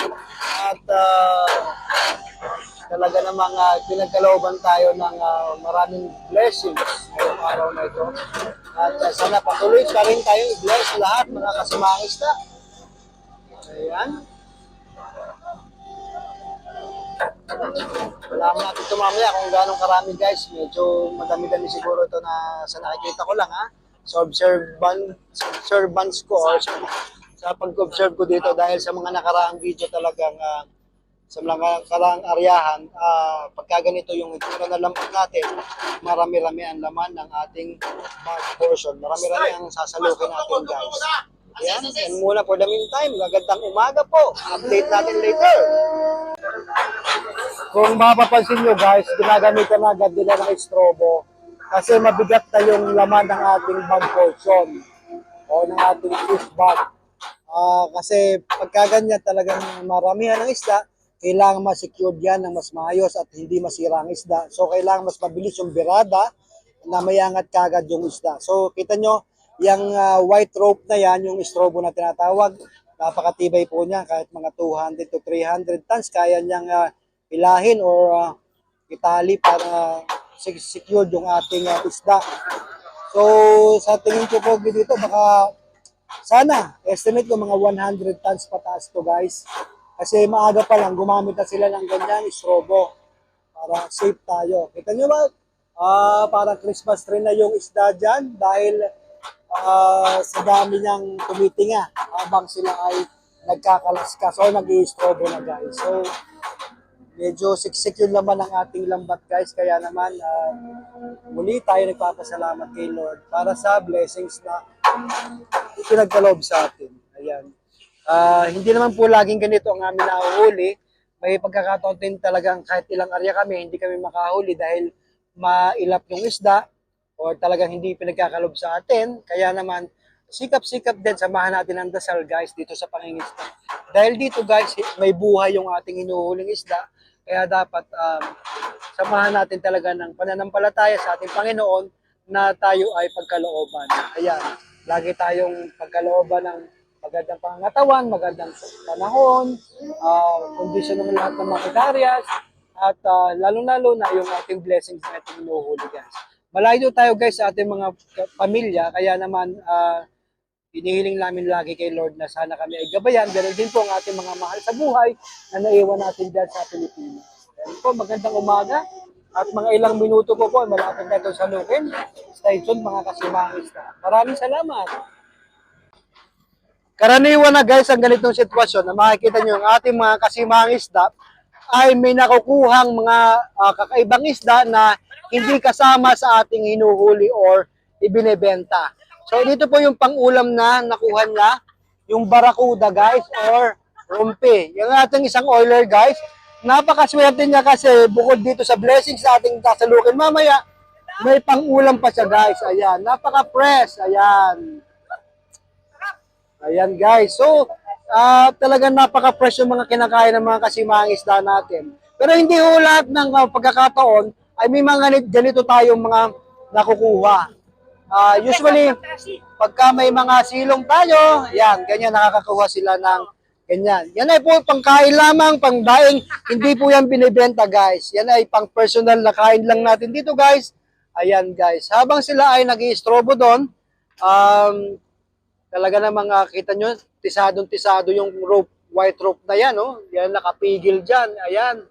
At talaga namang pinagkalooban tayo ng maraming blessings ngayong araw na ito. At sana patuloy pa rin tayong i-bless lahat mga kasamang isda. Ayan. Wala mo natin ito mamaya kung gano'ng karami guys. Medyo madami-dami siguro ito na sa nakikita ko lang ha. Sa observance ko or sa pag-observe ko dito dahil sa mga nakaraang video talagang sa mga nakaraang aryahan, pagka ganito yung itsura na lambat natin, marami-rami ang laman ng ating bag portion. Marami-rami ang sasalukin natin guys. Yan, yan muna for the meantime. Magandang umaga po. Update natin later. Kung mapapansin nyo guys, ginagamitan na agad nila ng strobo kasi mabigat na yung laman ng ating bag portion o ng ating fish bag. Kasi pagka ganyan talagang maramihan ng isda, kailangan ma-secure yan ng mas maayos at hindi masira ang isda. So kailangan mas mabilis yung birada na mayangat kagad yung isda. So kita nyo, yung white rope na yan, yung strobo na tinatawag, Napakatibay po niya, kahit mga 200 to 300 tons, kaya niyang ilahin or itali para secure yung ating isda. So, sa tingin ko po dito, baka sana, estimate ko mga 100 tons pataas to guys. Kasi maaga pa lang, gumamit na sila ng ganyan, strobo, para safe tayo. Kita nyo ba? Parang Christmas tree na yung isda dyan dahil sa dami niyang tumitinga habang sila ay nagkakalaskas o nag-i-strobo na guys. So, medyo siksik yung laman ng ating lambat guys. Kaya naman, muli tayo nagpapasalamat kay Lord para sa blessings na pinagkaloob sa atin. Ayan. Hindi naman po laging ganito ang amin nahuhuli. May pagkakataon din talagang kahit ilang area kami, hindi kami makahuli dahil mailap yung isda o talagang hindi pinagkakalob sa atin. Kaya naman, sikap-sikap din, samahan natin ang dasal guys dito sa pangingisda. Dahil dito guys, may buhay yung ating hinuhuling isda. Kaya dapat samahan natin talaga ng pananampalataya sa ating Panginoon na tayo ay pagkalooban. Ayan, lagi tayong pagkalooban ng magandang pangangatawan, magandang panahon, kondisyon ng lahat ng mga areas, at lalong-lalo na yung ating blessings na ating hinuhuli guys. Malayo tayo guys sa ating mga pamilya, kaya naman hinihiling namin lagi kay Lord na sana kami ay gabayan. Ganun din po ang ating mga mahal sa buhay na naiwan natin dyan sa Pilipinas. Ayan po, magandang umaga. At mga ilang minuto po malapit na ito sa lukin. Stay tuned mga kasimangis. Maraming salamat. Karaniwan na guys ang ganitong sitwasyon na makikita nyo ang ating mga kasimang isda ay may nakukuhang mga kakaibang isda na hindi kasama sa ating hinuhuli or ibinebenta. So dito po yung pang-ulam na nakuha niya, yung barakuda guys or rumpi. Yung ating isang oiler guys, napakaswerte niya kasi bukod dito sa blessings sa ating kasalukin mamaya, may pang-ulam pa siya guys. Ayan, napaka-fresh. Ayan. Ayan guys. So, talagang napaka-fresh yung mga kinakain ng mga kasimang isda natin. Pero hindi ho lahat ng pagkakataon ay may mga ganito tayong mga nakukuha. Usually, pagka may mga silong tayo, yan, ganyan nakakakuha sila ng ganyan. Yan ay po pangkain lamang, pangdaing, hindi po yan binibenta guys. Yan ay pang personal na kain lang natin dito guys. Ayan guys. Habang sila ay nag-i-strobo doon, talaga namang kita nyo, tisadong-tisado yung rope, white rope na yan, oh. Yan nakapigil dyan, ayan.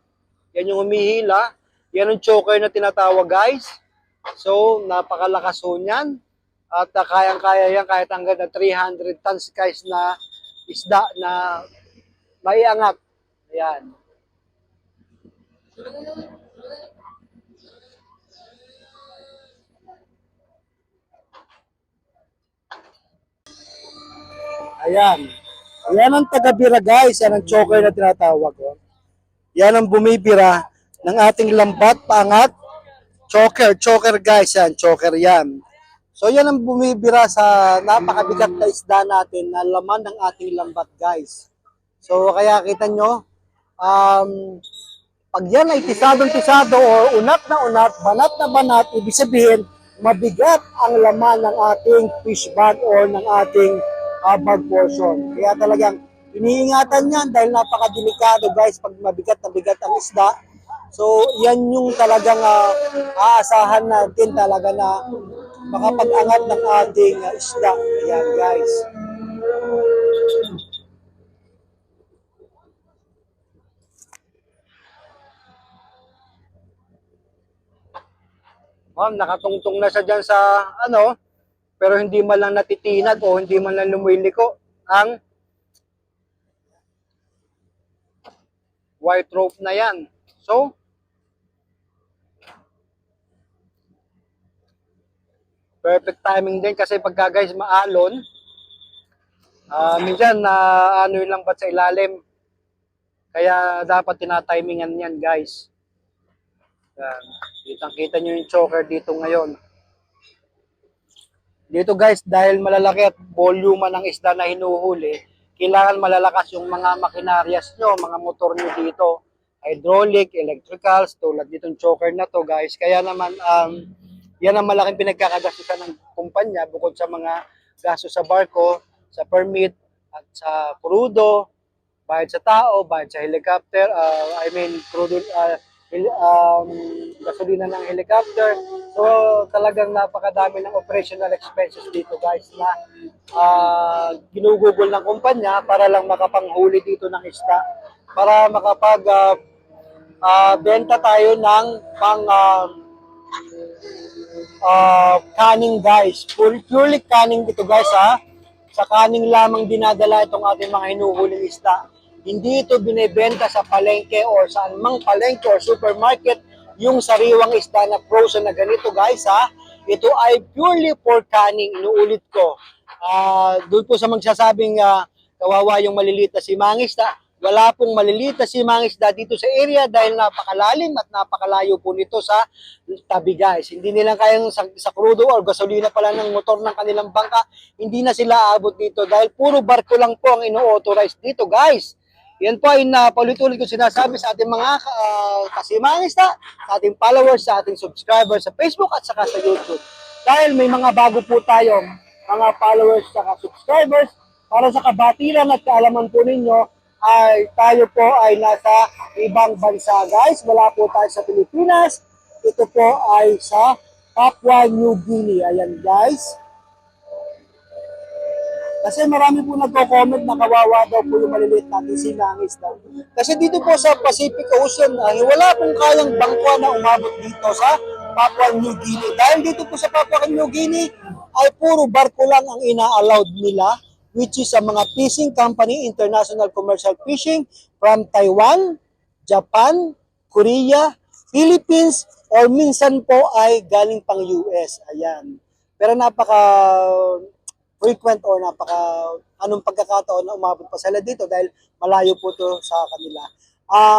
Yan yung humihila. Yan yung choker na tinatawag, guys. So, napakalakas ho niyan. At kayang-kaya yan kahit hanggang na 300 tons, guys, na isda na maiangat. Ayan. Ayan. Yan ang taga-bira guys. Yan ang choker na tinatawag. Oh. Yan ang bumibira ng ating lambat, pangat. Choker guys. Yan, choker yan. So yan ang bumibira sa napakabigat na isda natin na laman ng ating lambat guys. So kaya kita nyo, pag yan ay tisadong-tisado o unat na unat, banat na banat, ibig sabihin, mabigat ang laman ng ating fish bag or ng ating bag portion. Kaya talagang iniingatan yan dahil napakadelikado guys pag mabigat na bigat ang isda. So yan yung talagang aasahan natin talaga na makapag-angat ng ating isda. Ayan guys. Ma'am, nakatungtong na siya dyan sa pero hindi man lang natitinag o hindi man lang lumiliko ang white rope na yan. So, perfect timing din kasi pagka guys maalon, minsan na yung lambat sa ilalim. Kaya dapat tinatimingan yan guys. Yan. Kitang-kita nyo yung choker dito ngayon. Dito guys, dahil malalaki at volume ng isda na hinuhuli, kailangan malalakas yung mga makinaryas nyo, mga motor nyo dito. Hydraulic, electricals, tulad ditong choker na to guys. Kaya naman, yan ang malaking pinagkakagastusan ng kumpanya bukod sa mga gasto sa barko, sa permit, at sa krudo, bayad sa tao, bayad sa helicopter, krudo, gasolina ng helicopter. So talagang napakadami ng operational expenses dito guys na ginugugol ng kumpanya para lang makapanghuli dito ng isda, para makapag benta tayo ng pang canning guys. Purely canning dito guys ha. Sa canning lamang dinadala itong ating mga hinuhuling isda. Hindi ito binebenta sa palengke or saan mang palengke or supermarket yung sariwang isda na frozen na ganito guys ha. Ito ay purely for canning. Inuulit ko. Doon po sa magsasabing kawawa yung maliliit na simangisda. Wala pong maliliit na simangisda dito sa area dahil napakalalim at napakalayo po nito sa tabi guys. Hindi nila kayang sa krudo or gasolina pala ng motor ng kanilang bangka, hindi na sila aabot dito dahil puro barko lang po ang ino-authorize dito guys. Yan po ay paulit-ulit ko sinasabi sa ating mga kasimangisda, sa ating followers, sa ating subscribers sa Facebook at saka sa YouTube. Dahil may mga bago po tayong mga followers at subscribers para sa kabatiran at kaalaman po ninyo ay tayo po ay nasa ibang bansa guys. Wala po tayo sa Pilipinas. Ito po ay sa Papua New Guinea. Ayan guys. Kasi marami po nagko-comment na kawawa daw po yung maliliit natin sinangis daw. Kasi dito po sa Pacific Ocean, wala pong kayang bangko na umabot dito sa Papua New Guinea. Dahil dito po sa Papua New Guinea ay puro barko lang ang ina-allowed nila, which is sa mga fishing company, international commercial fishing from Taiwan, Japan, Korea, Philippines, or minsan po ay galing pang US. Ayan. Pero napaka-frequent or anong pagkakataon na umabot pa sila dito dahil malayo po to sa kanila.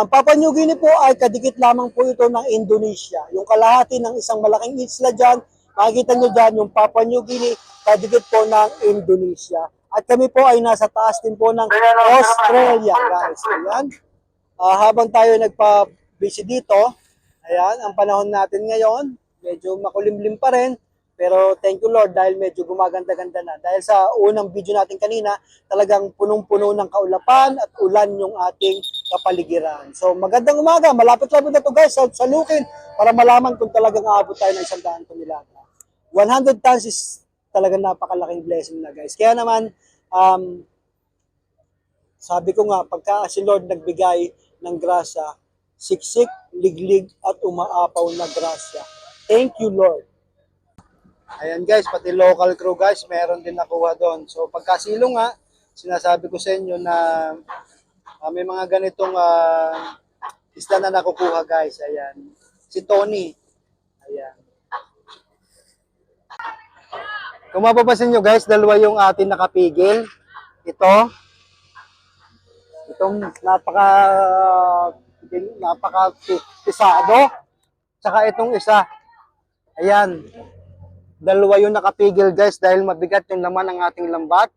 Papua New Guinea po ay kadikit lamang po ito ng Indonesia. Yung kalahati ng isang malaking isla dyan, makikita nyo dyan yung Papua New Guinea, kadikit po ng Indonesia. At kami po ay nasa taas din po ng Australia, guys. Ayan. Habang tayo nagpa-busy dito, ayan, ang panahon natin ngayon, medyo makulimlim pa rin. Pero thank you Lord dahil medyo gumaganda-ganda na. Dahil sa unang video natin kanina, talagang punong-puno ng kaulapan at ulan yung ating kapaligiran. So magandang umaga, malapit-lapit na to guys sa Lukin para malaman kung talagang aabot tayo ng 100 tonelada. 100 tons is talagang napakalaking blessing na guys. Kaya naman, sabi ko nga, pagka si Lord nagbigay ng grasya, siksik, liglig, at umaapaw na grasya. Thank you Lord. Ayan guys, pati local crew guys, meron din nakuha doon. So pagkasilo nga, sinasabi ko sa inyo na may mga ganitong isda na nakukuha guys. Ayan. Si Tony. Ayan. Kung mapapasin nyo guys, dalawa yung atin nakapigil. Itong napaka-pisado. Tsaka itong isa. Ayan. Dalawa yung nakapigil guys dahil mabigat yung laman ng ating lambat.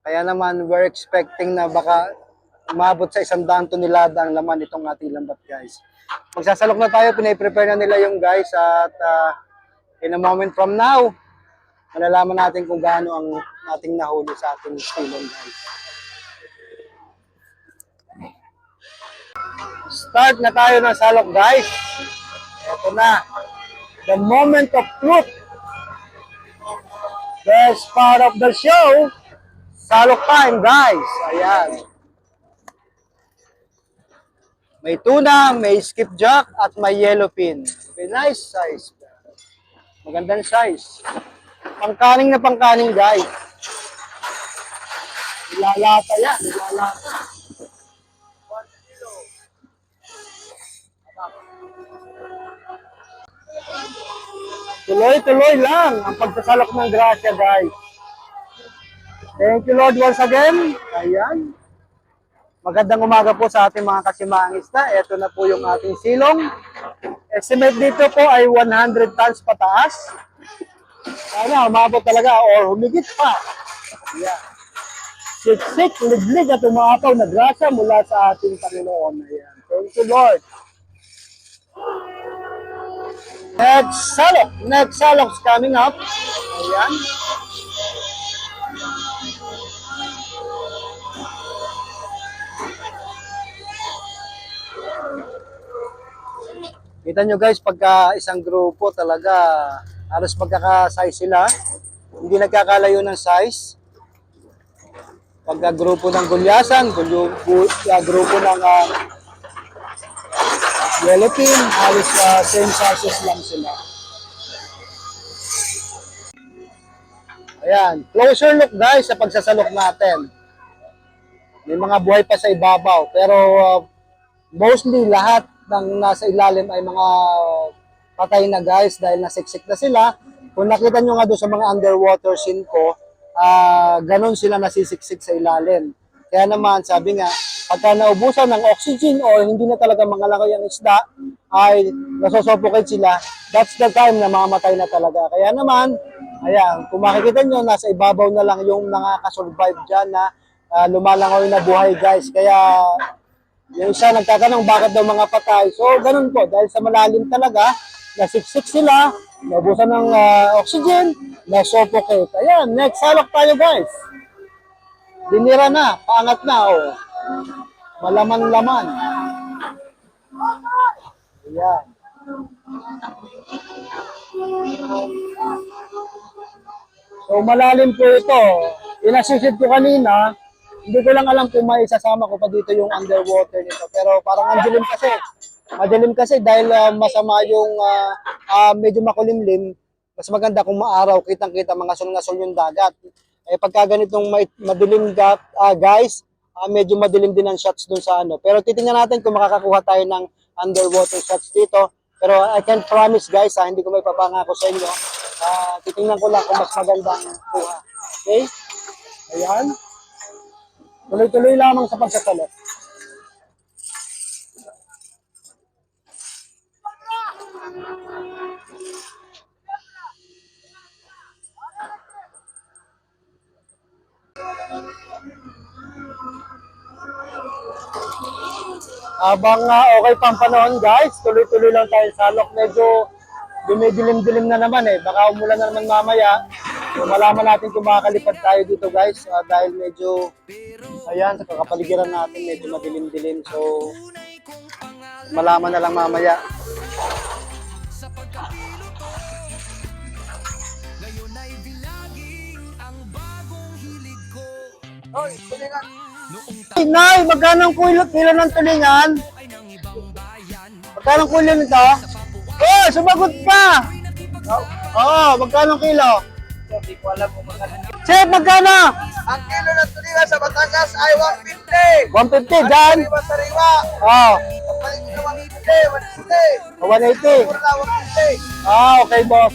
Kaya naman we're expecting na baka umabot sa 100 tonelada ang laman itong ating lambat guys. Magsasalok na tayo, pinaprepare na nila yung guys at in a moment from now, malalaman natin kung gaano ang ating nahuli sa ating silong guys. Start na tayo ng salok guys. Ito na. The moment of truth. Best part of the show. Salok time guys. Ayan. May tuna, may skipjack, at may yellowfin. Okay, nice size. Magandang size. Pangkaning na pangkaning guys. Ilalata yan. Ilalata. 1 kilo. Tuloy-tuloy lang ang pagsasalok ng grasya guys. Thank you Lord once again. Ayan. Magandang umaga po sa ating mga kasimangisda. Ito na po yung ating silong. Estimate dito po ay 100 tons pataas. Sana umabot talaga or humigit pa. Ayan. Siksik, liglig at umaapaw na grasya mula sa ating Panginoon. Ayan. Thank you Lord. Next salok is coming up. Ayan. Kita nyo guys, pagka isang grupo talaga, halos magkaka-size sila. Hindi nagkakalayo ng size. Pagka grupo ng gulyasan, grupo ng yellowfin, halos same sizes lang sila. Ayan, closer look guys sa pagsasalok natin. May mga buhay pa sa ibabaw, pero mostly lahat ng nasa ilalim ay mga patay na guys dahil nasiksik na sila. Kung nakita nyo nga doon sa mga underwater scene ko, ganon sila nasisiksik sa ilalim. Kaya naman, sabi nga, pagka naubusan ng oxygen o hindi na talaga mangalaki ang isda, ay nasosuffocate sila, that's the time na mamamatay na talaga. Kaya naman, ayan, kung makikita nyo, nasa ibabaw na lang yung nakaka-survive dyan na lumalangoy na buhay guys. Kaya yung isa nagtatanong bakit daw mga patay. So, ganun po. Dahil sa malalim talaga, nasiksik sila, naubusan ng oxygen, na-suffocate. Ayan, next salok tayo guys. Dinira na, paangat na. Oh. Malaman-laman. Ayan. So, malalim po ito. Inasisid ko kanina, hindi ko lang alam kung may isasama ko pa dito yung underwater nito. Pero parang ang dilim kasi. Madilim kasi dahil masama yung medyo makulimlim. Mas maganda kung maaraw, kitang-kita mga sul-ngasol yung dagat. Eh pagka ganitong madilim guys, medyo madilim din ang shots dun sa ano. Pero titingnan natin kung makakakuha tayo ng underwater shots dito. Pero I can promise guys, hindi ko may papangako sa inyo. Titingnan ko lang kung mas magandang kuha. Okay? Ayan. Tuloy-tuloy lamang sa pagsasalot. Habang okay pang panahon guys, tuloy-tuloy lang tayo salok. Medyo dumidilim-dilim na naman eh. Baka umulan na naman mamaya. So, malaman natin kung makakalipad tayo dito guys. Dahil medyo, ayan, sa kakapaligiran natin medyo madilim-dilim. So, malaman na lang mamaya. Hoy, tulingan! Ay, Nay, magkano ang kilo ng tulingan? Magkano ang kilo nito? Oh, sumagot pa! Magkano ang kilo? Hindi ko alam kung magkano. Chef, magkano? Ang kilo ng tulingan sa Batangas ay 150. 150, dyan? Sariwa. Oh, Papalit ko 150, 160. 180. Puro na 150. Okay, boss.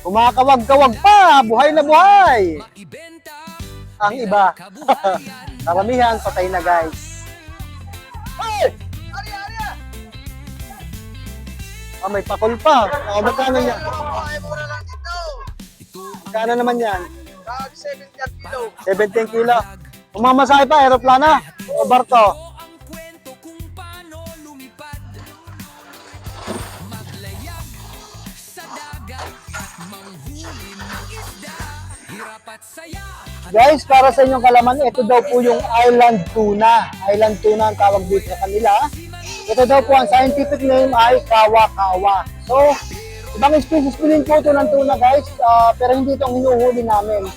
Kumakawag-kawag pa, buhay na buhay. Ang iba, karamihan patay na guys. Hey! May pakul pa. Magkano yan? Ay, mura lang dito. Magkano naman yan? 17 kilo. 17 kilo. Umamasahe pa, aeroplano o barko? Guys, para sa inyong kalaman, ito daw po yung island tuna. Island tuna ang tawag dito sa kanila. Ito daw po ang scientific name ay kawa-kawa. So, ibang species po din po ito ng tuna guys, pero hindi itong hinuhuli namin.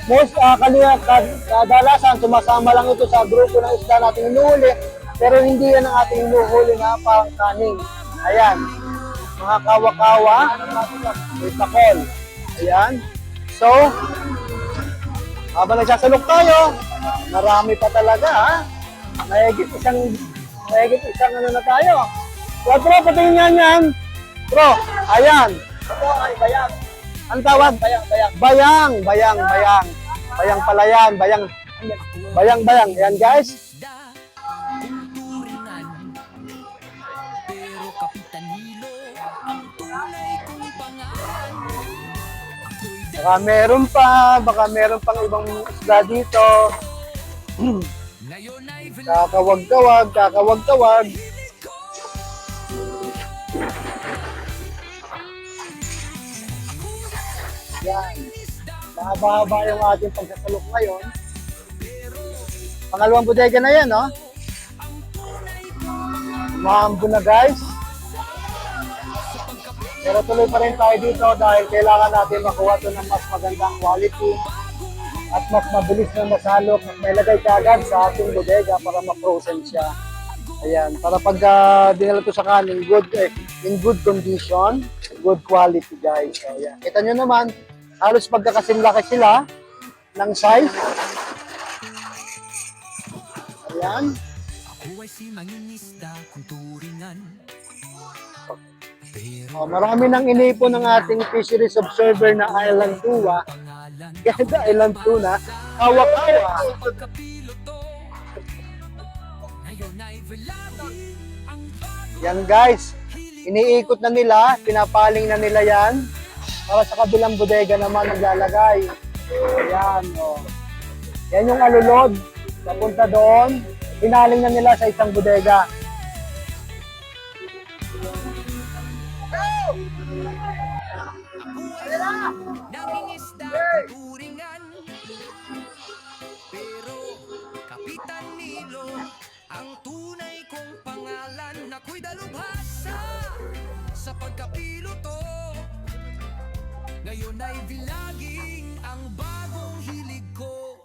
Most kadalasan, sumasama lang ito sa grupo ng isda natin hinuhuli, pero hindi yan ang ating hinuhuli na parang kaning. Ayan, mga kawa-kawa, may pakol. Ayan. So, habang nagsasalok tayo, marami pa talaga ha. Mahigit isang ano na tayo. So, bro, patingin nga yan. Bro, ayan. Ito ay bayang. Ang tawag? Bayang. Bayang pala yan. Bayang. Ayan guys. Baka meron pang ibang isda dito. Kakawag-kawag. Yan. Mahaba-haba yung ating pagsasalok ngayon. Pangalawang bodega na yan, no? Maambo na, guys. Pero tuloy pa rin tayo dito dahil kailangan natin makuha ito ng mas magandang quality at mas mabilis na masalok at may lagay kagad sa ating bodega para ma-frozen siya. Ayan, para pag dinala ito sa kanin, in good condition, good quality, guys. So, ayan. Kita nyo naman, halos magkakasimlaki sila ng size. Ayan. Ako ay si mangingisda kung turingan. Marami nang inipon ng ating fisheries observer na Island Tuwa. Kaya Island Tuna, hawak-hawa. Yan guys, iniikot na nila, pinapaling na nila yan. Para sa kabilang bodega naman naglalagay. Ayan, o. Yan yung alulod, papunta doon. Pinaling na nila sa isang bodega. Nangingisda turingan. Pero Kapitan Milo ang tunay kong pangalan. Ako'y dalubhasa sa pagkapiloto. Ngayon ay vilaging ang bagong hilig ko.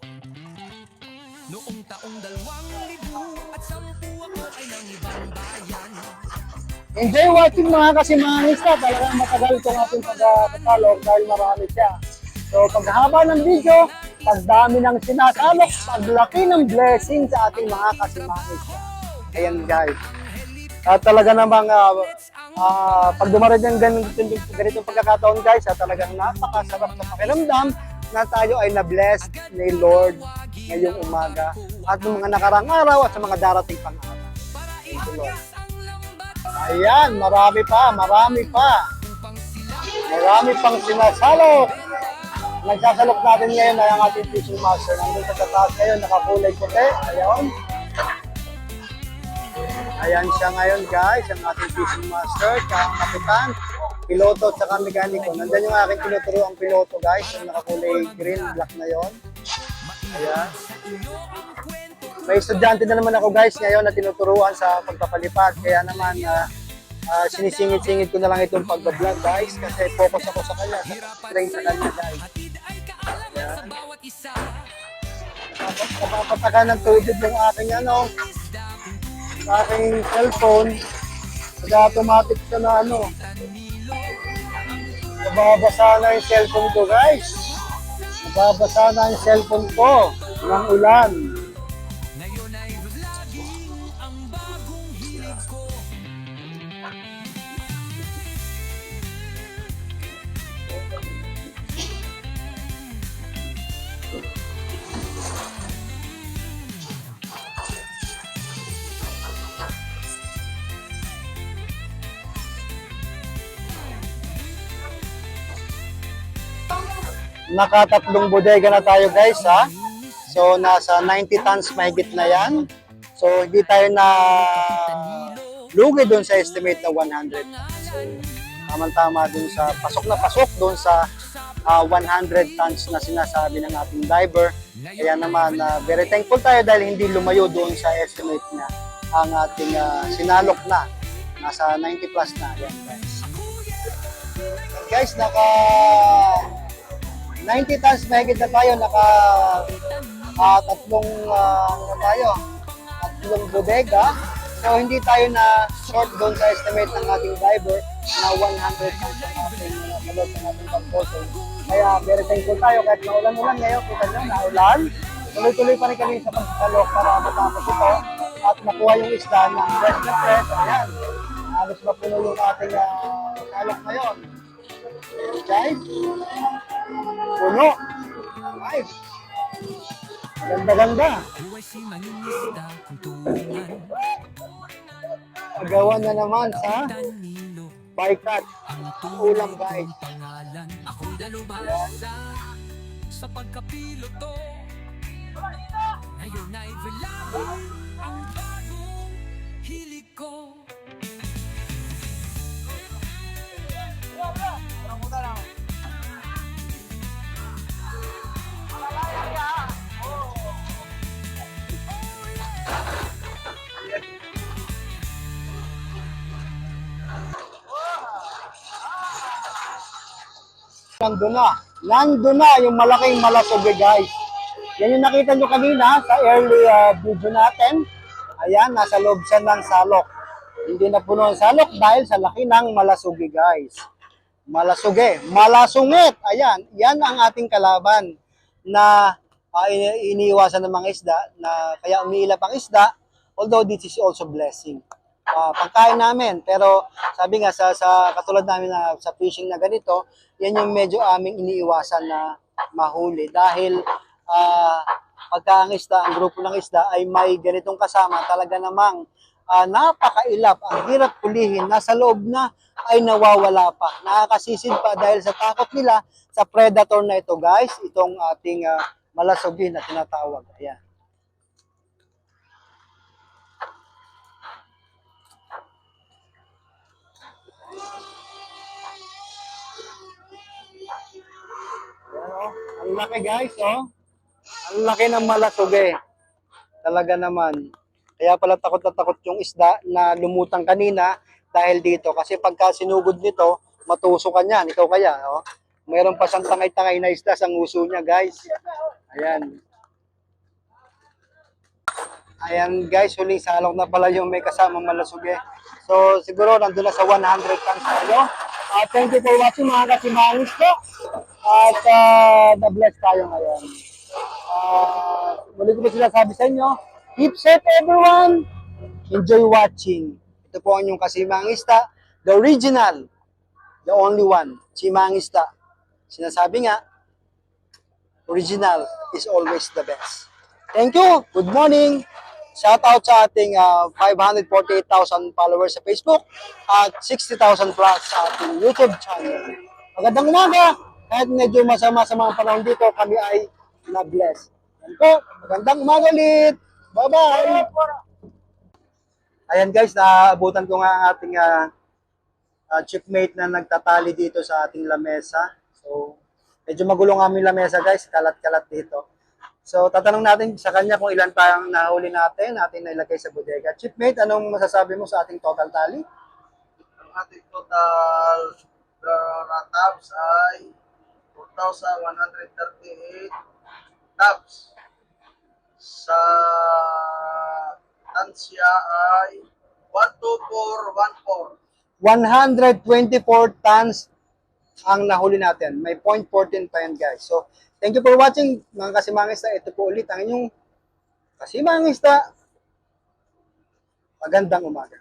Noong taong 2000 at 10 ako ay nang ibang bayan. Enjoy watching mga kasimangista. Talagang matagal itong ating pagkakalog dahil marami siya. So paghaba ng video, pagdami ng sinasalok, paglaki ng blessing sa ating mga kasimangista. Ayan guys. At talaga namang pag dumarid yung ganitong pagkakataon guys, talagang napakasarap sa pakiramdam na tayo ay na-blessed ni Lord ngayong umaga at ng mga nakarang araw at sa mga darating pang araw. Thank you, Lord. Ayan, marami pa. Marami pang sinasalok. Nagsasalok natin ngayon ay ang ating fishing master. Nandun sa taas ngayon, nakakulay puti. Ayan. Ayan siya ngayon guys, ang ating fishing master, kapitan, piloto at saka mekaniko. Nandun yung aking tinuturo ang piloto guys, yung nakakulay green, black na yon. Ayan. May estudyante na naman ako guys ngayon na tinuturuan sa pagpapalipad. Kaya naman sinisingit-singit ko na lang itong pag-vlog guys kasi focus ako sa kanya, train sa kanya guys. Ayan. Napapatakan ng tubig ng aking sa aking cellphone. Nag-automatic siya na nababasa na yung cellphone ko guys. Nababasa na yung cellphone ko ng ulan. Ngayon ay vlogging ang bagong hilig ko. Nakatatlong bodega na tayo guys ha. So nasa 90 tons mahigit na yan. So hindi tayo na lugi doon sa estimate na 100 tons. So tama-tama doon sa pasok doon sa 100 tons na sinasabi ng ating diver. Kaya naman very thankful tayo dahil hindi lumayo doon sa estimate na ang ating sinalok na. Nasa 90 plus na. Yan guys. Guys, naka 90 tons mahigit na tayo, tatlong bodega. So hindi tayo na short doon sa estimate ng ating diver na 100 tons ang ating malot ng ating pag-photo. Kaya very thankful tayo kahit maulan-ulan ngayon, kita nyo na ulan. Tuloy-tuloy pa rin kami sa pagkakalok para matapos ito at makuha yung isda ng fresh na fresh. Ayan, halos mapuno yung ating kalok ngayon. Guys, puno. Nice. Ganda-ganda. Huwag si mangingisda kung turingan. Agawan na naman sa Danilo bycatch. ang Ulam tunay guys. kong pangalan. Ako'y dalubhasa sa pagkapiloto. Ngayon ay vlogging ang bagong hilig ko. Nandun na yung malaking malasugi, guys. Yan yung nakita nyo kanina sa early video natin. Ayan, nasa loob siya ng salok. Hindi na puno ang salok dahil sa laki ng malasugi, guys. Malasugi, malasungit. Ayan, yan ang ating kalaban na iniiwasan ng mga isda na kaya umiilap ang isda, although this is also blessing. Pagkain namin, pero sabi nga sa katulad namin na sa fishing na ganito, yan yung medyo aming iniiwasan na mahuli dahil pagka ang isda, ang grupo ng isda ay may ganitong kasama, talaga namang napakailap, ang hirap pulihin, nasa loob na ay nawawala pa, nakakasisid pa dahil sa takot nila sa predator na ito, guys, itong ating malasugi na tinatawag. Ayan. Ayan, oh. Ang laki, guys, oh. Ang laki ng malasugi. Talaga naman. Kaya pala takot na takot yung isda na lumutang kanina dahil dito. Kasi pagka sinugod nito, matusukan yan. Ikaw kaya, oh. Mayroon pa siyang tangay-tangay na isda sa nguso niya, guys. Ayan. Ayan, guys, huling salok na pala yung may kasamang malasugi. So, siguro nandun na sa 100 tons tayo. Thank you for watching, mga kasimangis ko. At na-bless tayo ngayon. Muli ko po sila sabi sa inyo, keep safe everyone. Enjoy watching. Ito po ang inyong kasimangista, the original, the only one, simangista. Sinasabi nga, original is always the best. Thank you. Good morning. Shout out sa ating 548,000 followers sa Facebook at 60,000 plus sa ating YouTube channel. Magandang umaga. Kahit medyo masama sa mga panahon dito, kami ay na-bless. Yan po. Magandang umaga ulit. Bye-bye. Ayan guys, naabutan ko nga ang ating chipmate na nagtatali dito sa ating lamesa. So, medyo magulo nga aming lamesa guys. Kalat-kalat dito. So, tatanong natin sa kanya kung ilan pa ang nahuli natin nailagay sa bodega. Chipmate, anong masasabi mo sa ating total tally? Ang ating total tabs ay 4,138 tabs. Sa tansya ay 12414. 124 tons ang nahuli natin. May 0.14 pa yan guys. So, thank you for watching mga kasimangista. Ito po ulit ang inyong kasimangista. Magandang umaga.